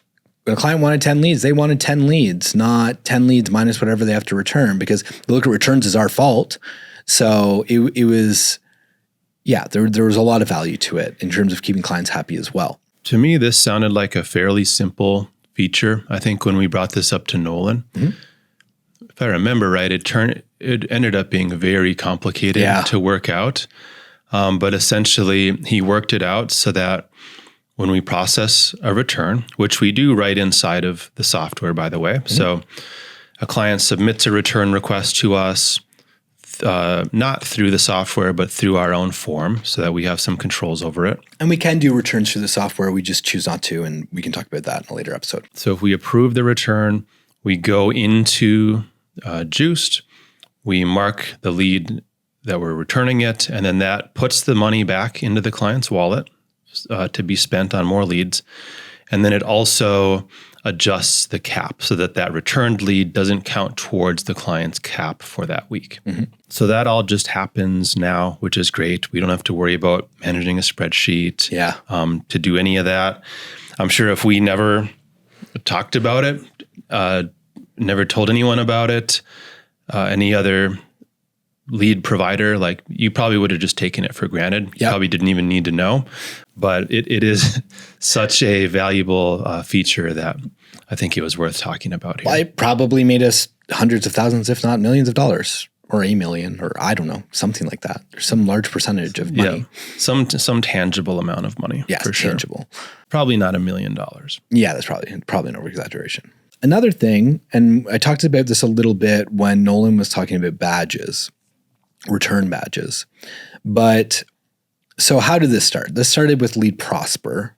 a client wanted 10 leads, they wanted 10 leads, not 10 leads minus whatever they have to return, because the look at returns is our fault. So it was, there was a lot of value to it in terms of keeping clients happy as well. To me, this sounded like a fairly simple feature. I think when we brought this up to Nolan, if I remember right, it ended up being very complicated to work out. But essentially, he worked it out so that when we process a return, which we do right inside of the software, by the way. So a client submits a return request to us, not through the software, but through our own form so that we have some controls over it. And we can do returns through the software. We just choose not to, and we can talk about that in a later episode. So if we approve the return, we go into Juiced, we mark the lead that we're returning it, and then that puts the money back into the client's wallet to be spent on more leads. And then it also adjusts the cap so that returned lead doesn't count towards the client's cap for that week. So that all just happens now, which is great. We don't have to worry about managing a spreadsheet to do any of that. I'm sure if we never talked about it, never told anyone about it, any other lead provider, like you probably would have just taken it for granted. You probably didn't even need to know, but it is such a valuable feature that I think it was worth talking about here. Well, it probably made us hundreds of thousands, if not millions of dollars, or $1 million, or I don't know, something like that. There's some large percentage of money. Some tangible amount of money. Yeah, for sure. tangible. Probably not $1 million. Yeah, that's probably an over-exaggeration. Another thing, and I talked about this a little bit when Nolan was talking about badges, return badges. But so how did this start? This started with LeadProsper.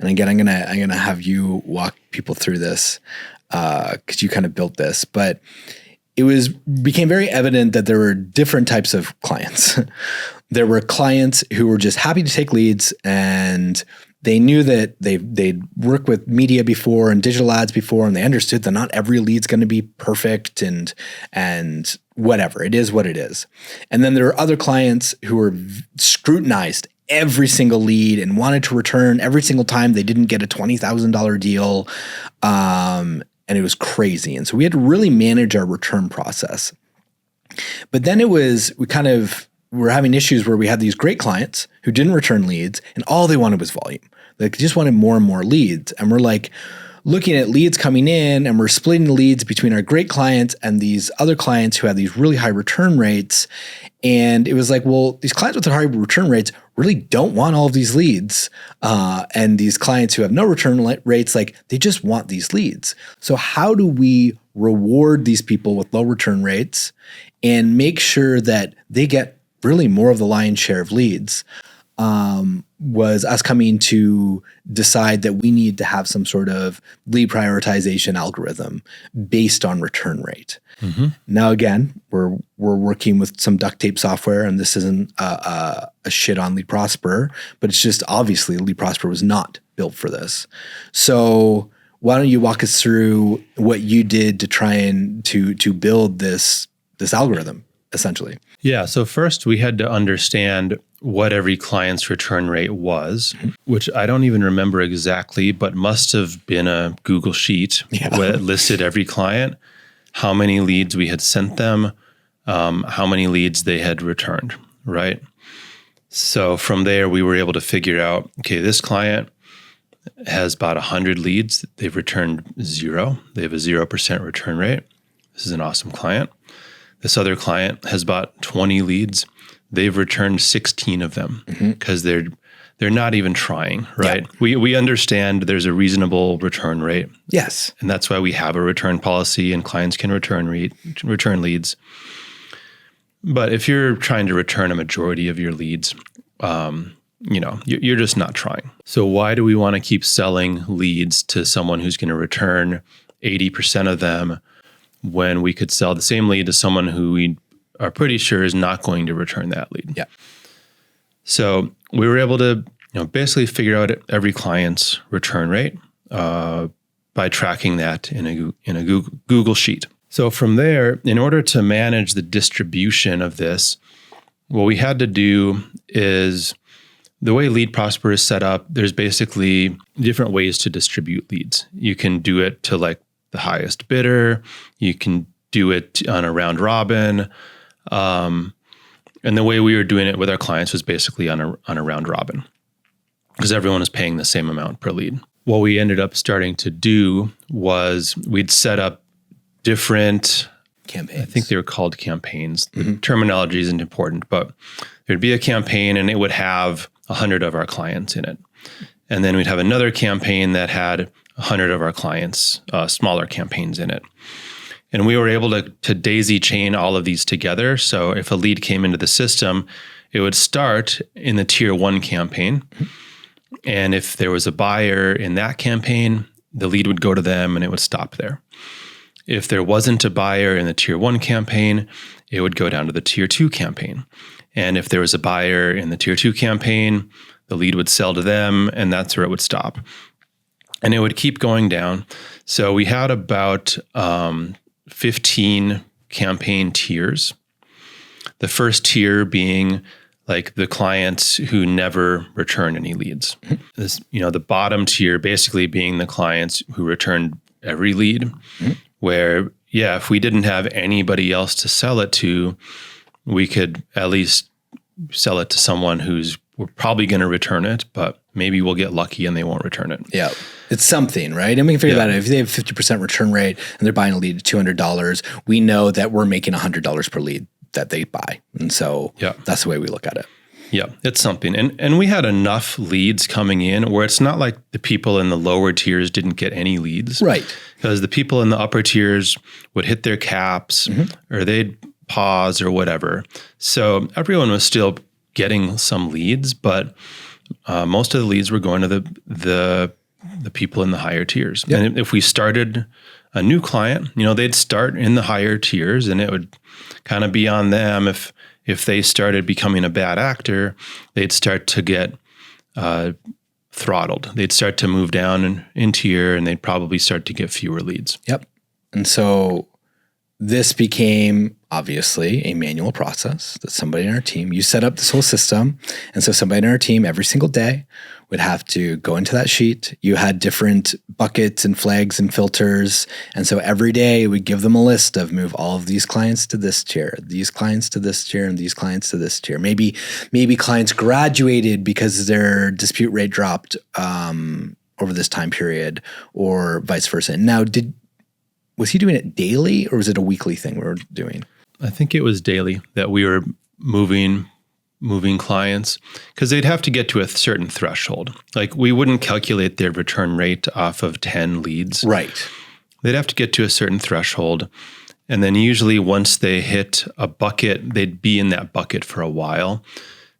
And again, I'm gonna have you walk people through this because you kind of built this. But it became very evident that there were different types of clients. There were clients who were just happy to take leads, and they knew that they'd worked with media before and digital ads before, and they understood that not every lead's going to be perfect and whatever. It is what it is. And then there are other clients who were scrutinized every single lead and wanted to return every single time they didn't get a $20,000 deal. And it was crazy. And so we had to really manage our return process. But then we're having issues where we had these great clients who didn't return leads and all they wanted was volume. They just wanted more and more leads. And we're like, looking at leads coming in, and we're splitting the leads between our great clients and these other clients who have these really high return rates. And it was like, well, these clients with the high return rates really don't want all of these leads. And these clients who have no return rates, like they just want these leads. So how do we reward these people with low return rates and make sure that they get really more of the lion's share of leads? Was us coming to decide that we need to have some sort of lead prioritization algorithm based on return rate. Mm-hmm. Now, again, we're working with some duct tape software, and this isn't a shit on LeadProsper, but it's just obviously LeadProsper was not built for this. So why don't you walk us through what you did to try and to build this algorithm, essentially? Yeah. So first we had to understand what every client's return rate was, which I don't even remember exactly, but must have been a Google sheet where it listed every client, how many leads we had sent them, how many leads they had returned, right? So from there, we were able to figure out, okay, this client has about 100 leads. They've returned 0. They have a 0% return rate. This is an awesome client. This other client has about 20 leads. They've returned 16 of them because they're not even trying, right? Yeah. We understand there's a reasonable return rate. Yes. And that's why we have a return policy and clients can return leads. But if you're trying to return a majority of your leads, you're just not trying. So why do we want to keep selling leads to someone who's going to return 80% of them when we could sell the same lead to someone who we are pretty sure is not going to return that lead? Yeah. So we were able to basically figure out every client's return rate by tracking that in a Google sheet. So from there, in order to manage the distribution of this, what we had to do is the way LeadProsper is set up, there's basically different ways to distribute leads. You can do it to like the highest bidder. You can do it on a round robin. And the way we were doing it with our clients was basically on a round robin because everyone is paying the same amount per lead. What we ended up starting to do was we'd set up different campaigns. I think they were called campaigns. The terminology isn't important, but there'd be a campaign and it would have 100 of our clients in it. And then we'd have another campaign that had 100 of our clients, smaller campaigns in it. And we were able to daisy chain all of these together. So if a lead came into the system, it would start in the tier 1 campaign. And if there was a buyer in that campaign, the lead would go to them and it would stop there. If there wasn't a buyer in the tier 1 campaign, it would go down to the tier 2 campaign. And if there was a buyer in the tier 2 campaign, the lead would sell to them and that's where it would stop. And it would keep going down. So we had about 15 campaign tiers. The first tier being like the clients who never return any leads. This, the bottom tier basically being the clients who returned every lead, where, if we didn't have anybody else to sell it to, we could at least sell it to someone we're probably going to return it, but maybe we'll get lucky and they won't return it. Yeah. It's something, right? And we can figure that out. If they have 50% return rate and they're buying a lead at $200, we know that we're making $100 per lead that they buy. And so that's the way we look at it. Yeah, it's something. And we had enough leads coming in where it's not like the people in the lower tiers didn't get any leads. Right. Because the people in the upper tiers would hit their caps or they'd pause or whatever. So everyone was still getting some leads, but most of the leads were going to the people in the higher tiers. Yep. And if we started a new client, they'd start in the higher tiers and it would kind of be on them. If they started becoming a bad actor, they'd start to get throttled. They'd start to move down in tier and they'd probably start to get fewer leads. Yep. And so this became obviously a manual process that somebody in our team, you set up this whole system. And so somebody in our team every single day would have to go into that sheet. You had different buckets and flags and filters. And so every day we give them a list of move all of these clients to this tier, these clients to this tier, and these clients to this tier. Maybe clients graduated because their dispute rate dropped over this time period, or vice versa. Now, was he doing it daily, or was it a weekly thing we were doing? I think it was daily that we were moving clients, because they'd have to get to a certain threshold. Like, we wouldn't calculate their return rate off of 10 leads. Right. They'd have to get to a certain threshold. And then usually once they hit a bucket, they'd be in that bucket for a while.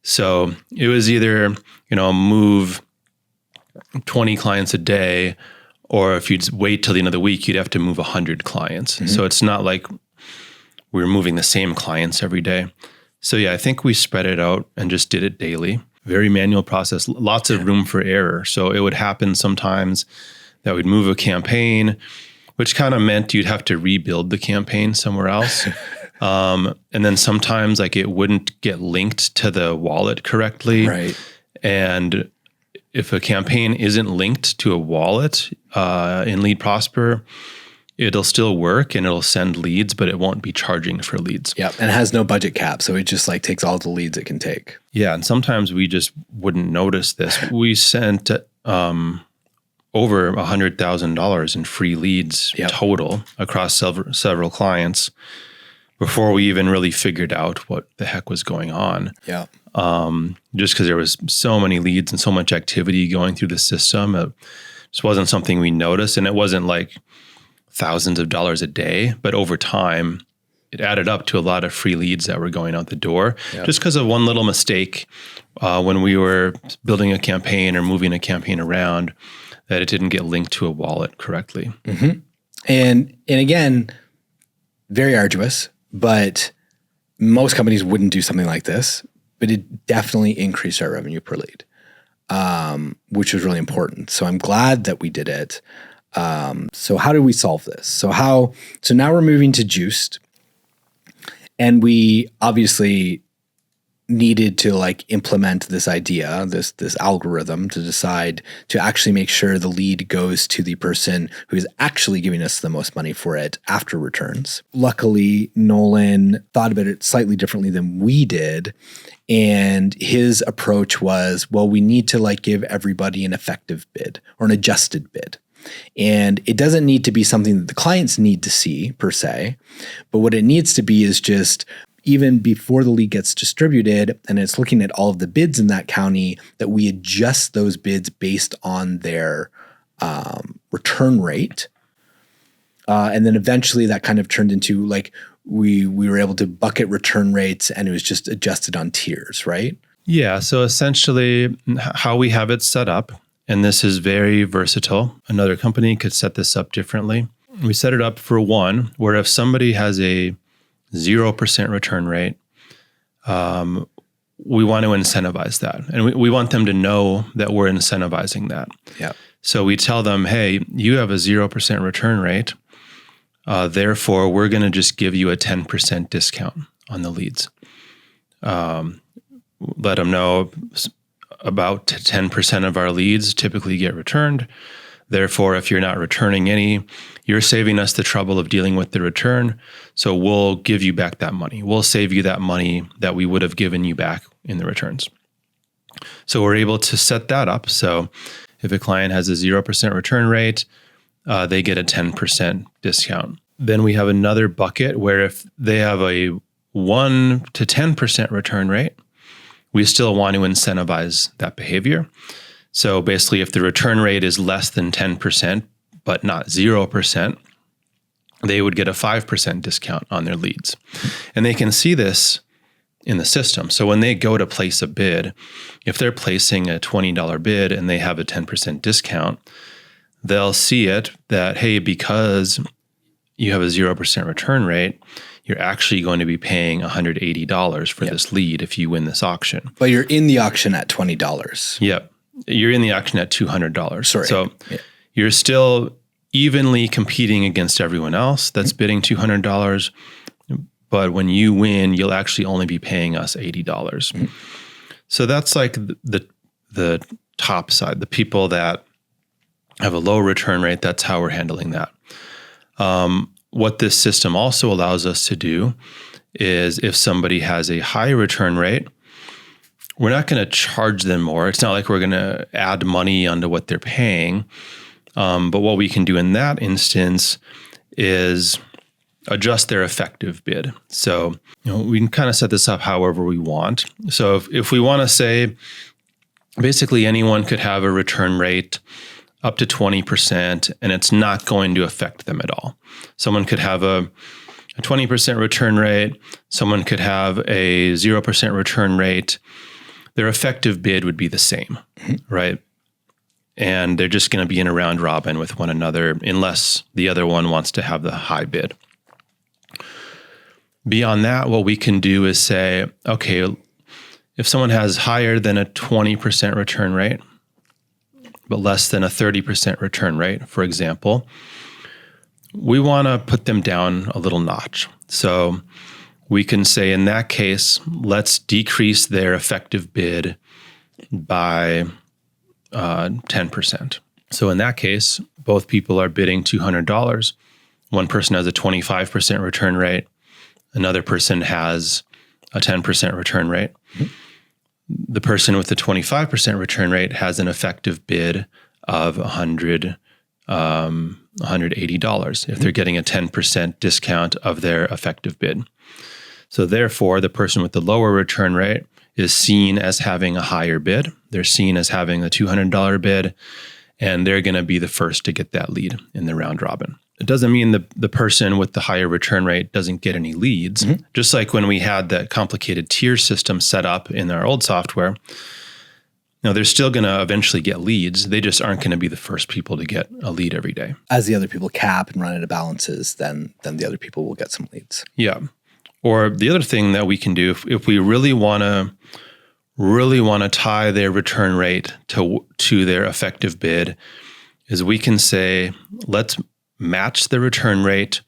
So it was either, move 20 clients a day, or if you'd wait till the end of the week, you'd have to move 100 clients. Mm-hmm. So it's not like we were moving the same clients every day. So yeah, I think we spread it out and just did it daily. Very manual process, lots of room for error. So it would happen sometimes that we'd move a campaign, which kind of meant you'd have to rebuild the campaign somewhere else. And then sometimes like it wouldn't get linked to the wallet correctly. Right. And if a campaign isn't linked to a wallet in LeadProsper, it'll still work and it'll send leads, but it won't be charging for leads. Yeah, and it has no budget cap, so it just like takes all the leads it can take. Yeah, and sometimes we just wouldn't notice this. We sent over $100,000 in free leads total across several clients before we even really figured out what the heck was going on. Yeah. Just because there was so many leads and so much activity going through the system, it just wasn't something we noticed. And it wasn't like thousands of dollars a day, but over time, it added up to a lot of free leads that were going out the door just because of one little mistake when we were building a campaign or moving a campaign around, that it didn't get linked to a wallet correctly. Mm-hmm. And again, very arduous, but most companies wouldn't do something like this, but it definitely increased our revenue per lead, which was really important. So I'm glad that we did it. So how do we solve this? So now we're moving to Juiced, and we obviously needed to like implement this idea, this algorithm to decide to actually make sure the lead goes to the person who is actually giving us the most money for it after returns. Luckily, Nolan thought about it slightly differently than we did. And his approach was, well, we need to like give everybody an effective bid or an adjusted bid. And it doesn't need to be something that the clients need to see per se, but what it needs to be is just even before the lead gets distributed and it's looking at all of the bids in that county, that we adjust those bids based on their return rate. And then eventually that kind of turned into like, we were able to bucket return rates and it was just adjusted on tiers, right? Yeah. So essentially how we have it set up, and this is very versatile. Another company could set this up differently. We set it up for one, where if somebody has a 0% return rate, we want to incentivize that. And we want them to know that we're incentivizing that. Yeah. So we tell them, hey, you have a 0% return rate. Therefore, we're going to just give you a 10% discount on the leads. Let them know about 10% of our leads typically get returned. Therefore, if you're not returning any, you're saving us the trouble of dealing with the return. So we'll give you back that money. We'll save you that money that we would have given you back in the returns. So we're able to set that up. So if a client has a 0% return rate, they get a 10% discount. Then we have another bucket where if they have a 1 to 10% return rate, we still want to incentivize that behavior. So basically, if the return rate is less than 10%, but not 0%, they would get a 5% discount on their leads. And they can see this in the system. So when they go to place a bid, if they're placing a $20 bid and they have a 10% discount, they'll see it that, hey, because you have a 0% return rate, you're actually going to be paying $180 for this lead if you win this auction. But you're in the auction at $20. Yep. You're in the auction at $200. Sorry. So you're still evenly competing against everyone else that's bidding $200. But when you win, you'll actually only be paying us $80. Mm-hmm. So that's like the top side, the people that have a low return rate. That's how we're handling that. What this system also allows us to do is if somebody has a high return rate, we're not going to charge them more. It's not like we're going to add money onto what they're paying. But what we can do in that instance is adjust their effective bid. So, we can kind of set this up however we want. So if we want to say, basically anyone could have a return rate up to 20%, and it's not going to affect them at all. Someone could have a 20% return rate. Someone could have a 0% return rate. Their effective bid would be the same, right? And they're just going to be in a round robin with one another unless the other one wants to have the high bid. Beyond that, what we can do is say, okay, if someone has higher than a 20% return rate, but less than a 30% return rate, for example, we want to put them down a little notch. So we can say, in that case, let's decrease their effective bid by 10%. So in that case, both people are bidding $200. One person has a 25% return rate. Another person has a 10% return rate. The person with the 25% return rate has an effective bid of $180 if they're getting a 10% discount of their effective bid. So therefore, the person with the lower return rate is seen as having a higher bid. They're seen as having the $200 bid, and they're going to be the first to get that lead in the round robin. It doesn't mean the person with the higher return rate doesn't get any leads. Just like when we had that complicated tier system set up in our old software, they're still going to eventually get leads. They just aren't going to be the first people to get a lead every day. As the other people cap and run into balances, then the other people will get some leads. Yeah. Or the other thing that we can do, if we really want to tie their return rate to their effective bid, is we can say, let's match the return rate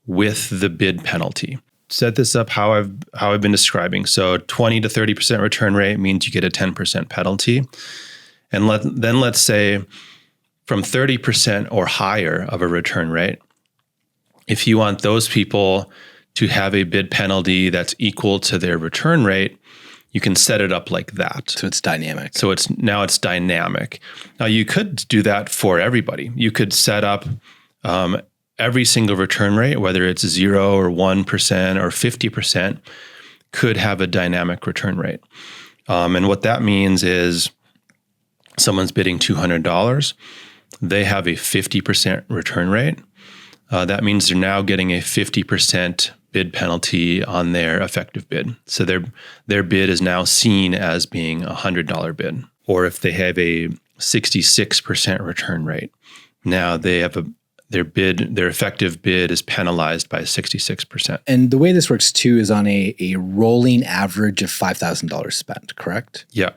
with the bid penalty. Set this up how I've been describing. So 20 to 30% return rate means you get a 10% penalty. And then let's say from 30% or higher of a return rate, if you want those people to have a bid penalty that's equal to their return rate, you can set it up like that. So it's dynamic. So it's dynamic. Now you could do that for everybody. You could set up every single return rate, whether it's 0 or 1% or 50%, could have a dynamic return rate. And what that means is someone's bidding $200. They have a 50% return rate. That means they're now getting a 50% bid penalty on their effective bid. So their bid is now seen as being a $100 bid. Or if they have a 66% return rate, now they have their effective bid is penalized by 66%. And the way this works too is on a rolling average of $5,000 spent, correct? Yeah.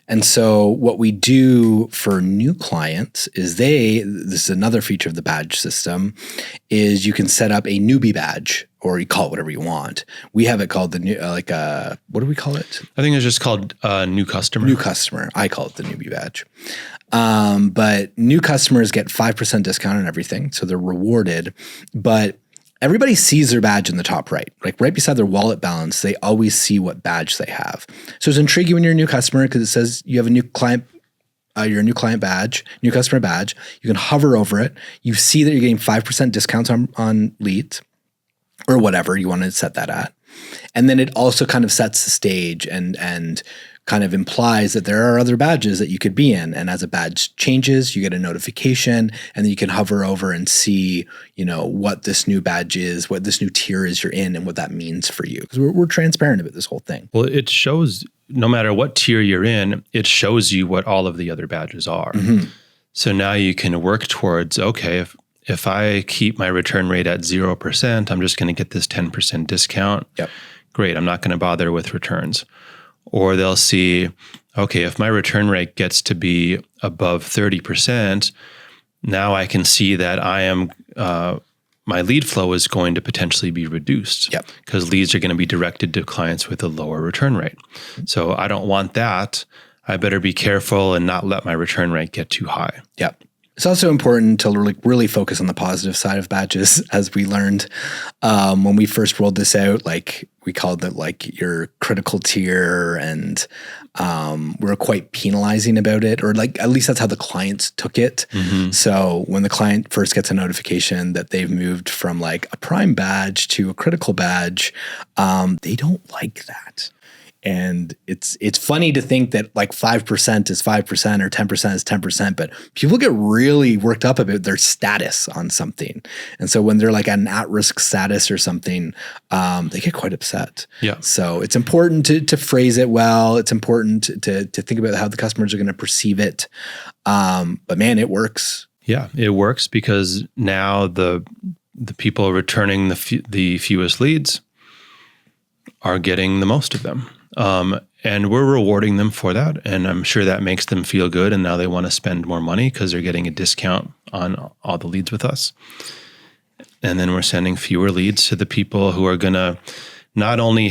And so what we do for new clients is this is another feature of the badge system, is you can set up a newbie badge, or you call it whatever you want. We have it called the new, what do we call it? I think it's just called new customer. New customer. I call it the newbie badge. But new customers get 5% discount on everything. So they're rewarded, but everybody sees their badge in the top right, like right beside their wallet balance. They always see what badge they have. So it's intriguing when you're a new customer because it says you have a new client, you're a new client badge, new customer badge. You can hover over it. You see that you're getting 5% discounts on leads or whatever you want to set that at. And then it also kind of sets the stage and kind of implies that there are other badges that you could be in. And as a badge changes, you get a notification, and then you can hover over and see, what this new badge is, what this new tier is you're in, and what that means for you. Because we're transparent about this whole thing. Well, it shows, no matter what tier you're in, it shows you what all of the other badges are. Mm-hmm. So now you can work towards, okay, if I keep my return rate at 0%, I'm just going to get this 10% discount. Yep. Great. I'm not going to bother with returns. Or they'll see, okay, if my return rate gets to be above 30%, now I can see that my lead flow is going to potentially be reduced. Yep. Because leads are going to be directed to clients with a lower return rate. So I don't want that. I better be careful and not let my return rate get too high. Yep. It's also important to really focus on the positive side of badges, as we learned when we first rolled this out. Like we called it like your critical tier, and were quite penalizing about it, or like at least that's how the clients took it. So when the client first gets a notification that they've moved from like a prime badge to a critical badge, they don't like that. And it's funny to think that like 5% is 5% or 10% is 10%, but people get really worked up about their status on something. And so when they're like an at-risk status or something, they get quite upset. Yeah. So it's important to phrase it well. It's important to think about how the customers are going to perceive it. But man, it works. Yeah, it works because now the people returning the fewest leads are getting the most of them. And we're rewarding them for that. And I'm sure that makes them feel good. And now they want to spend more money because they're getting a discount on all the leads with us. And then we're sending fewer leads to the people who are going to not only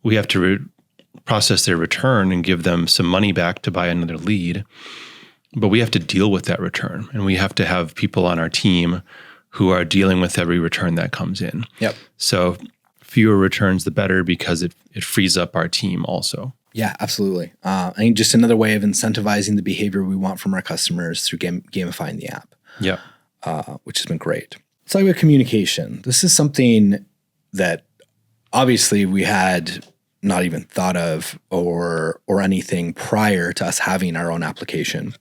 we have to process their return and give them some money back to buy another lead, but we have to deal with that return. And we have to have people on our team who are dealing with every return that comes in. Yep. So fewer returns, the better, because it frees up our team also. Yeah, absolutely. I think just another way of incentivizing the behavior we want from our customers through gamifying the app. Yeah. Which has been great. Let's talk about communication. This is something that obviously we had not even thought of or anything prior to us having our own application.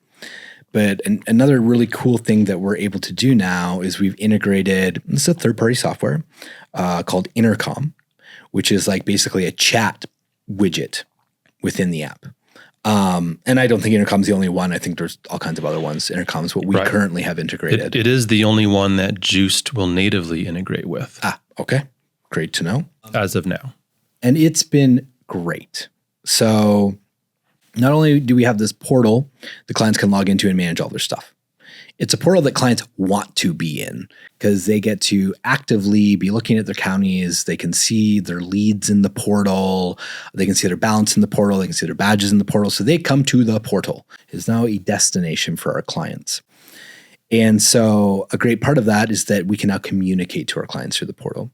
But another really cool thing that we're able to do now is we've integrated, this is a third-party software called Intercom, which is like basically a chat widget within the app. And I don't think Intercom's the only one. I think there's all kinds of other ones. Intercom's what we currently have integrated. It is the only one that Juiced will natively integrate with. Okay. Great to know. As of now. And it's been great. So not only do we have this portal the clients can log into and manage all their stuff, it's a portal that clients want to be in because they get to actively be looking at their counties. They can see their leads in the portal. They can see their balance in the portal. They can see their badges in the portal. So they come to the portal. It's now a destination for our clients. And so a great part of that is that we can now communicate to our clients through the portal.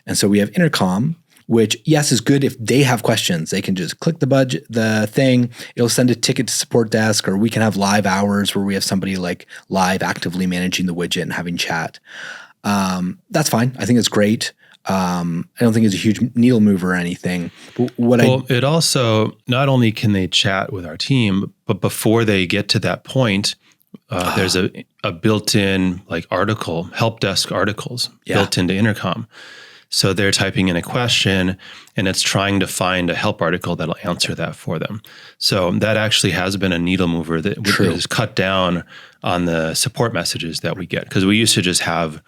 And so we have Intercom, which, yes, is good if they have questions. They can just click the thing. It'll send a ticket to support desk, or we can have live hours where we have somebody like live actively managing the widget and having chat. That's fine. I think it's great. I don't think it's a huge needle mover or anything. But it also, not only can they chat with our team, but before they get to that point, there's a built-in like article, help desk articles built into Intercom. So they're typing in a question and it's trying to find a help article that'll answer that for them. So that actually has been a needle mover that has cut down on the support messages that we get. Because we used to just have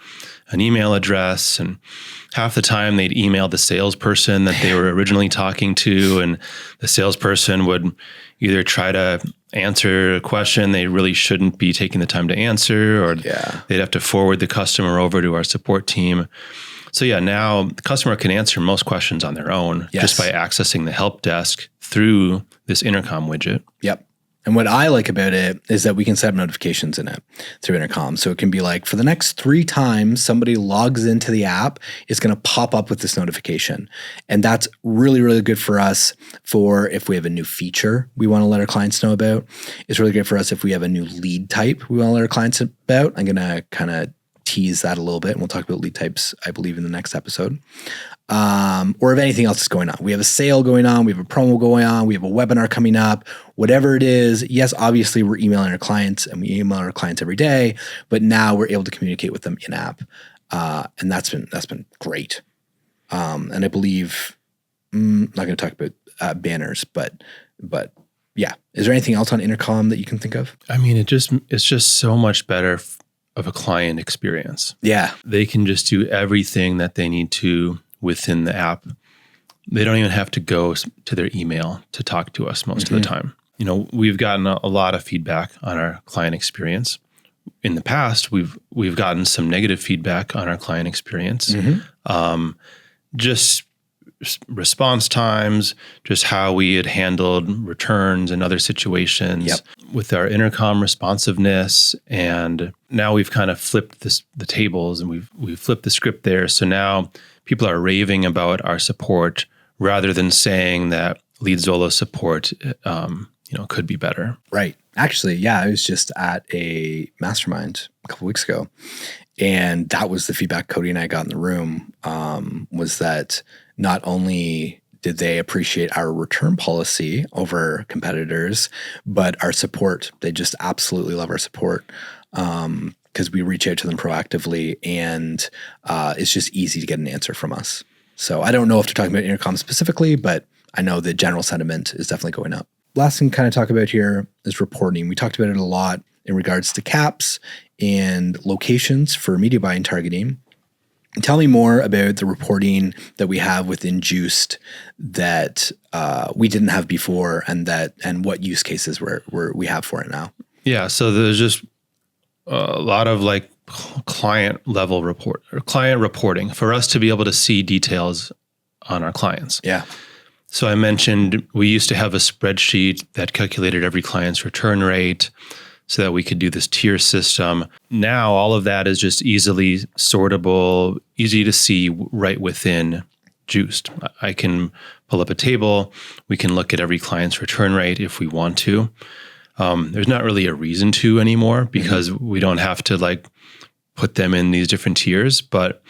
an email address, and half the time they'd email the salesperson that they were originally talking to, and the salesperson would either try to answer a question they really shouldn't be taking the time to answer, or they'd have to forward the customer over to our support team. So now the customer can answer most questions on their own just by accessing the help desk through this Intercom widget. Yep. And what I like about it is that we can set up notifications in it through Intercom. So it can be like, for the next 3 times somebody logs into the app, it's going to pop up with this notification. And that's really, really good for us for if we have a new feature we want to let our clients know about. It's really good for us if we have a new lead type we want to let our clients about. I'm going to kind of tease that a little bit, and we'll talk about lead types, I believe, in the next episode. Or if anything else is going on. We have a sale going on, we have a promo going on, we have a webinar coming up, whatever it is. Yes, obviously we're emailing our clients, and we email our clients every day, but now we're able to communicate with them in app. And that's been great. And I believe, I'm not going to talk about banners, but yeah. Is there anything else on Intercom that you can think of? I mean, it's just so much better of a client experience. Yeah. They can just do everything that they need to within the app. They don't even have to go to their email to talk to us most of the time. You know, we've gotten a lot of feedback on our client experience. In the past, we've gotten some negative feedback on our client experience. Just response times, just how we had handled returns and other situations with our Intercom responsiveness. And now we've kind of flipped the tables, and we've flipped the script there. So now people are raving about our support rather than saying that LeadZola support, could be better. Right. Actually, yeah, I was just at a mastermind a couple weeks ago, and that was the feedback Cody and I got in the room, was that not only did they appreciate our return policy over competitors, but our support. They just absolutely love our support, because we reach out to them proactively, and it's just easy to get an answer from us. So I don't know if they're talking about Intercom specifically, but I know the general sentiment is definitely going up. Last thing to kind of talk about here is reporting. We talked about it a lot in regards to caps and locations for media buying targeting. Tell me more about the reporting that we have within Juiced that we didn't have before, and what use cases we have for it now. Yeah, so there's just a lot of like client level client reporting for us to be able to see details on our clients. Yeah. So I mentioned we used to have a spreadsheet that calculated every client's return rate so that we could do this tier system. Now all of that is just easily sortable, easy to see right within Juiced. I can pull up a table. We can look at every client's return rate if we want to. There's not really a reason to anymore because we don't have to like put them in these different tiers, but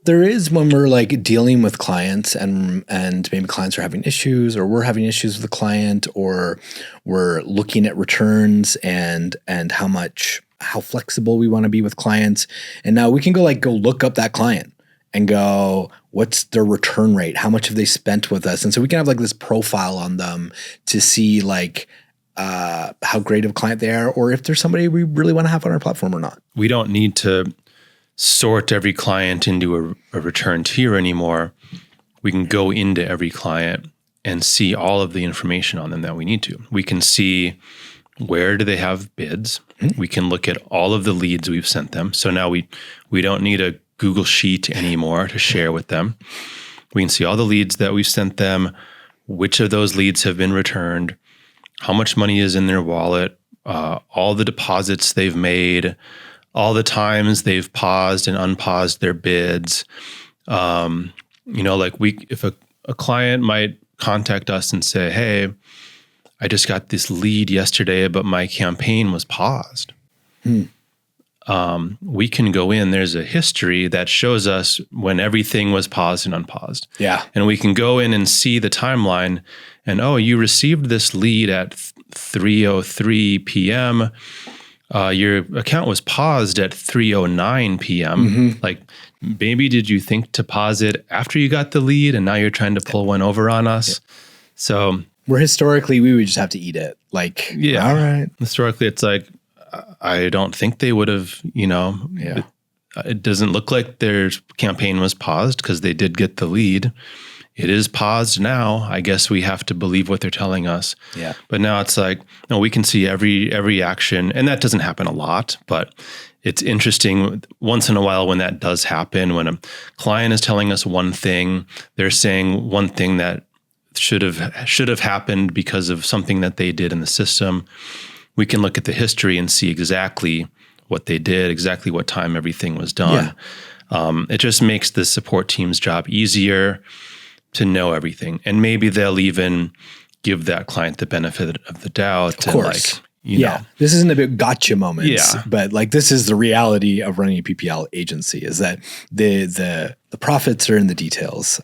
there is when we're like dealing with clients and maybe clients are having issues, or we're having issues with the client, or we're looking at returns and how flexible we want to be with clients. And now we can go look up that client and go, what's their return rate? How much have they spent with us? And so we can have like this profile on them to see like how great of a client they are, or if there's somebody we really want to have on our platform or not. We don't need to sort every client into a return tier anymore. We can go into every client and see all of the information on them that we need to. We can see where do they have bids. We can look at all of the leads we've sent them. So now we don't need a Google Sheet anymore to share with them. We can see all the leads that we've sent them, which of those leads have been returned, how much money is in their wallet, all the deposits they've made, all the times they've paused and unpaused their bids. If a client might contact us and say, hey, I just got this lead yesterday, but my campaign was paused. We can go in, there's a history that shows us when everything was paused and unpaused. Yeah. And we can go in and see the timeline and, you received this lead at 3:03 p.m. Your account was paused at 3:09 p.m. Like, maybe did you think to pause it after you got the lead and now you're trying to pull one over on us? Yeah. So where historically we would just have to eat it. Like, yeah, all right. Historically, it's like, I don't think they would have, it doesn't look like their campaign was paused because they did get the lead. It is paused now. I guess we have to believe what they're telling us. Yeah. But now it's like, no, we can see every action, and that doesn't happen a lot, but it's interesting once in a while when that does happen, when a client is telling us one thing, they're saying one thing that should have happened because of something that they did in the system. We can look at the history and see exactly what they did, exactly what time everything was done. Yeah. It just makes the support team's job easier to know everything. And maybe they'll even give that client the benefit of the doubt. Of course. This isn't about gotcha moments, but like this is the reality of running a PPL agency, is that the profits are in the details.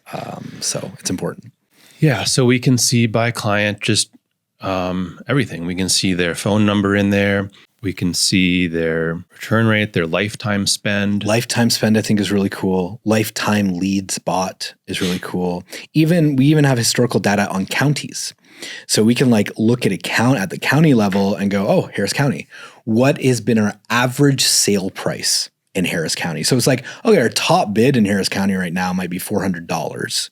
So it's important. Yeah. So we can see by client just everything. We can see their phone number in there. We can see their return rate, their lifetime spend. Lifetime spend, I think, is really cool. Lifetime leads bought is really cool. We even have historical data on counties. So we can like look at at the county level and go, oh, Harris County. What has been our average sale price in Harris County? So it's like, okay, our top bid in Harris County right now might be $400.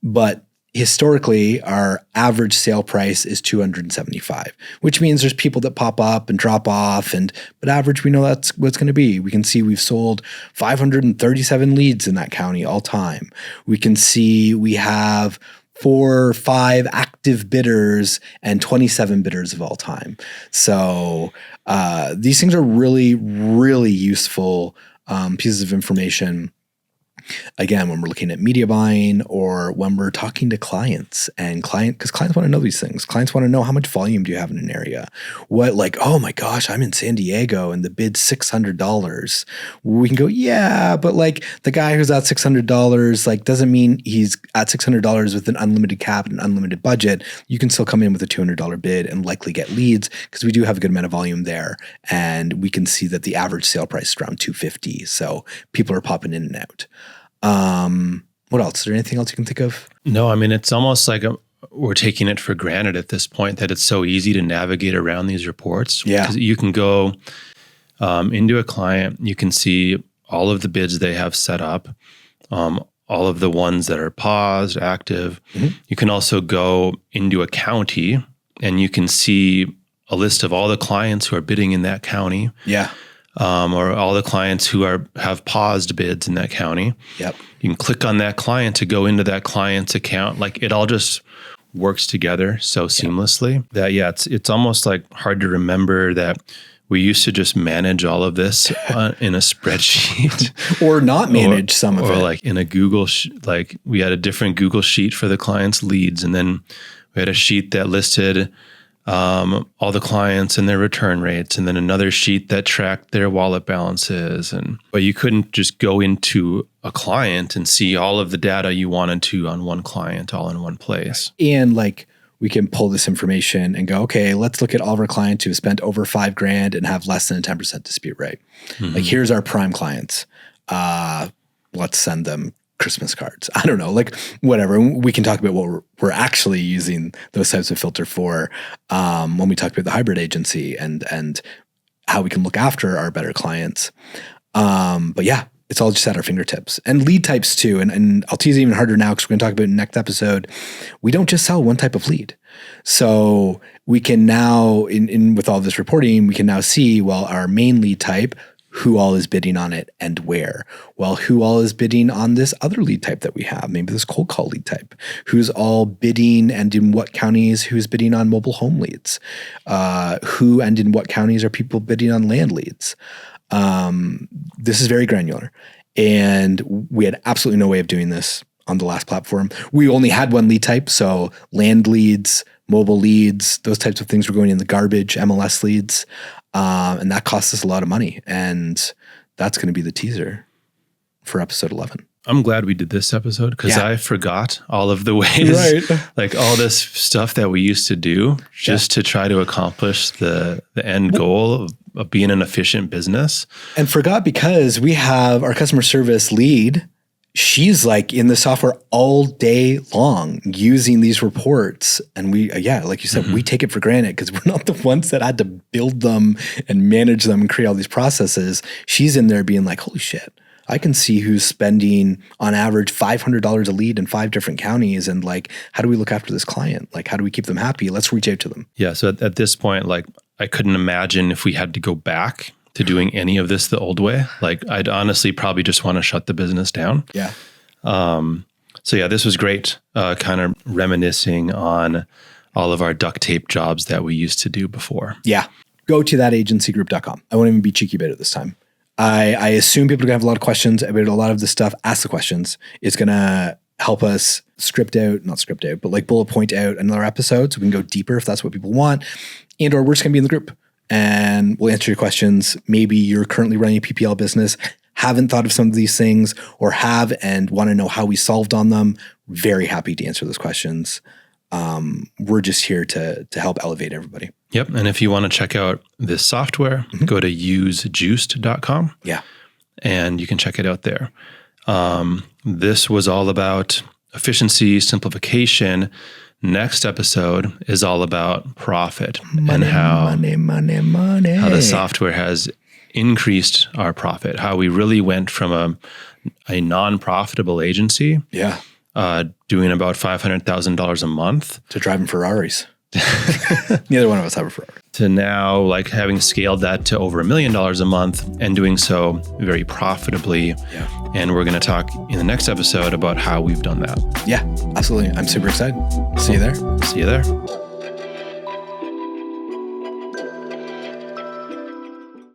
But historically, our average sale price is $275, which means there's people that pop up and drop off, but average, we know that's what's going to be. We can see we've sold 537 leads in that county all time. We can see we have 4 or 5 active bidders and 27 bidders of all time. So these things are really, really useful pieces of information. Again, when we're looking at media buying or when we're talking to clients because clients want to know these things. Clients want to know how much volume do you have in an area? What, like, oh my gosh, I'm in San Diego and the bid's $600. We can go, yeah, but like the guy who's at $600, like doesn't mean he's at $600 with an unlimited cap and an unlimited budget. You can still come in with a $200 bid and likely get leads because we do have a good amount of volume there. And we can see that the average sale price is around $250. So people are popping in and out. What else? Is there anything else you can think of? No, I mean, it's almost like we're taking it for granted at this point that it's so easy to navigate around these reports. Yeah. Because you can go into a client, you can see all of the bids they have set up, all of the ones that are paused, active. Mm-hmm. You can also go into a county and you can see a list of all the clients who are bidding in that county. Yeah. Or all the clients who have paused bids in that county. Yep. You can click on that client to go into that client's account. Like it all just works together so seamlessly that, it's almost like hard to remember that we used to just manage all of this in a spreadsheet. Or not manage some of it. Or like in a Google, like we had a different Google sheet for the client's leads. And then we had a sheet that listed all the clients and their return rates, and then another sheet that tracked their wallet balances. But you couldn't just go into a client and see all of the data you wanted to on one client all in one place. And like we can pull this information and go, okay, let's look at all of our clients who have spent over $5,000 and have less than a 10% dispute rate. Mm-hmm. Like here's our prime clients. Let's send them Christmas cards. I don't know, like whatever. We can talk about what we're actually using those types of filter for when we talk about the hybrid agency and how we can look after our better clients. But yeah, it's all just at our fingertips. And lead types too. And I'll tease it even harder now because we're going to talk about it in the next episode. We don't just sell one type of lead. So we can now, in with all this reporting, we can now see, well, our main lead type, who all is bidding on it and where. Well, who all is bidding on this other lead type that we have, maybe this cold call lead type, who's all bidding and in what counties, who's bidding on mobile home leads, who and in what counties are people bidding on land leads. This is very granular. And we had absolutely no way of doing this on the last platform. We only had one lead type. So land leads, mobile leads, those types of things were going in the garbage, MLS leads. And that costs us a lot of money. And that's going to be the teaser for episode 11. I'm glad we did this episode because I forgot all of the ways, like all this stuff that we used to do just to try to accomplish the end goal of being an efficient business. And forgot because we have our customer service lead. She's like in the software all day long using these reports. And we, like you said, we take it for granted because we're not the ones that had to build them and manage them and create all these processes. She's in there being like, holy shit, I can see who's spending on average $500 a lead in 5 different counties. And like, how do we look after this client? Like, how do we keep them happy? Let's reach out to them. Yeah. So at this point, like I couldn't imagine if we had to go back to doing any of this the old way. Like I'd honestly probably just want to shut the business down. Yeah. So yeah, this was great. Kind of reminiscing on all of our duct tape jobs that we used to do before. Yeah. Go to thatagencygroup.com. I won't even be cheeky about it this time. I assume people are gonna have a lot of questions about a lot of this stuff. Ask the questions. It's gonna help us not script out, but like bullet point out another episode so we can go deeper if that's what people want. And or we're just gonna be in the group. And we'll answer your questions. Maybe you're currently running a PPL business, haven't thought of some of these things, or have and want to know how we solved on them. Very happy to answer those questions. We're just here to help elevate everybody. Yep. And if you want to check out this software, go to usejuiced.com. Yeah. And you can check it out there. This was all about efficiency, simplification. Next episode is all about profit and how the software has increased our profit, how we really went from a non-profitable agency doing about $500,000 a month to driving Ferraris. Neither one of us have a Ferrari. To now like having scaled that to over $1 million a month and doing so very profitably. Yeah. And we're going to talk in the next episode about how we've done that. Yeah, absolutely. I'm super excited. See you there. See you there.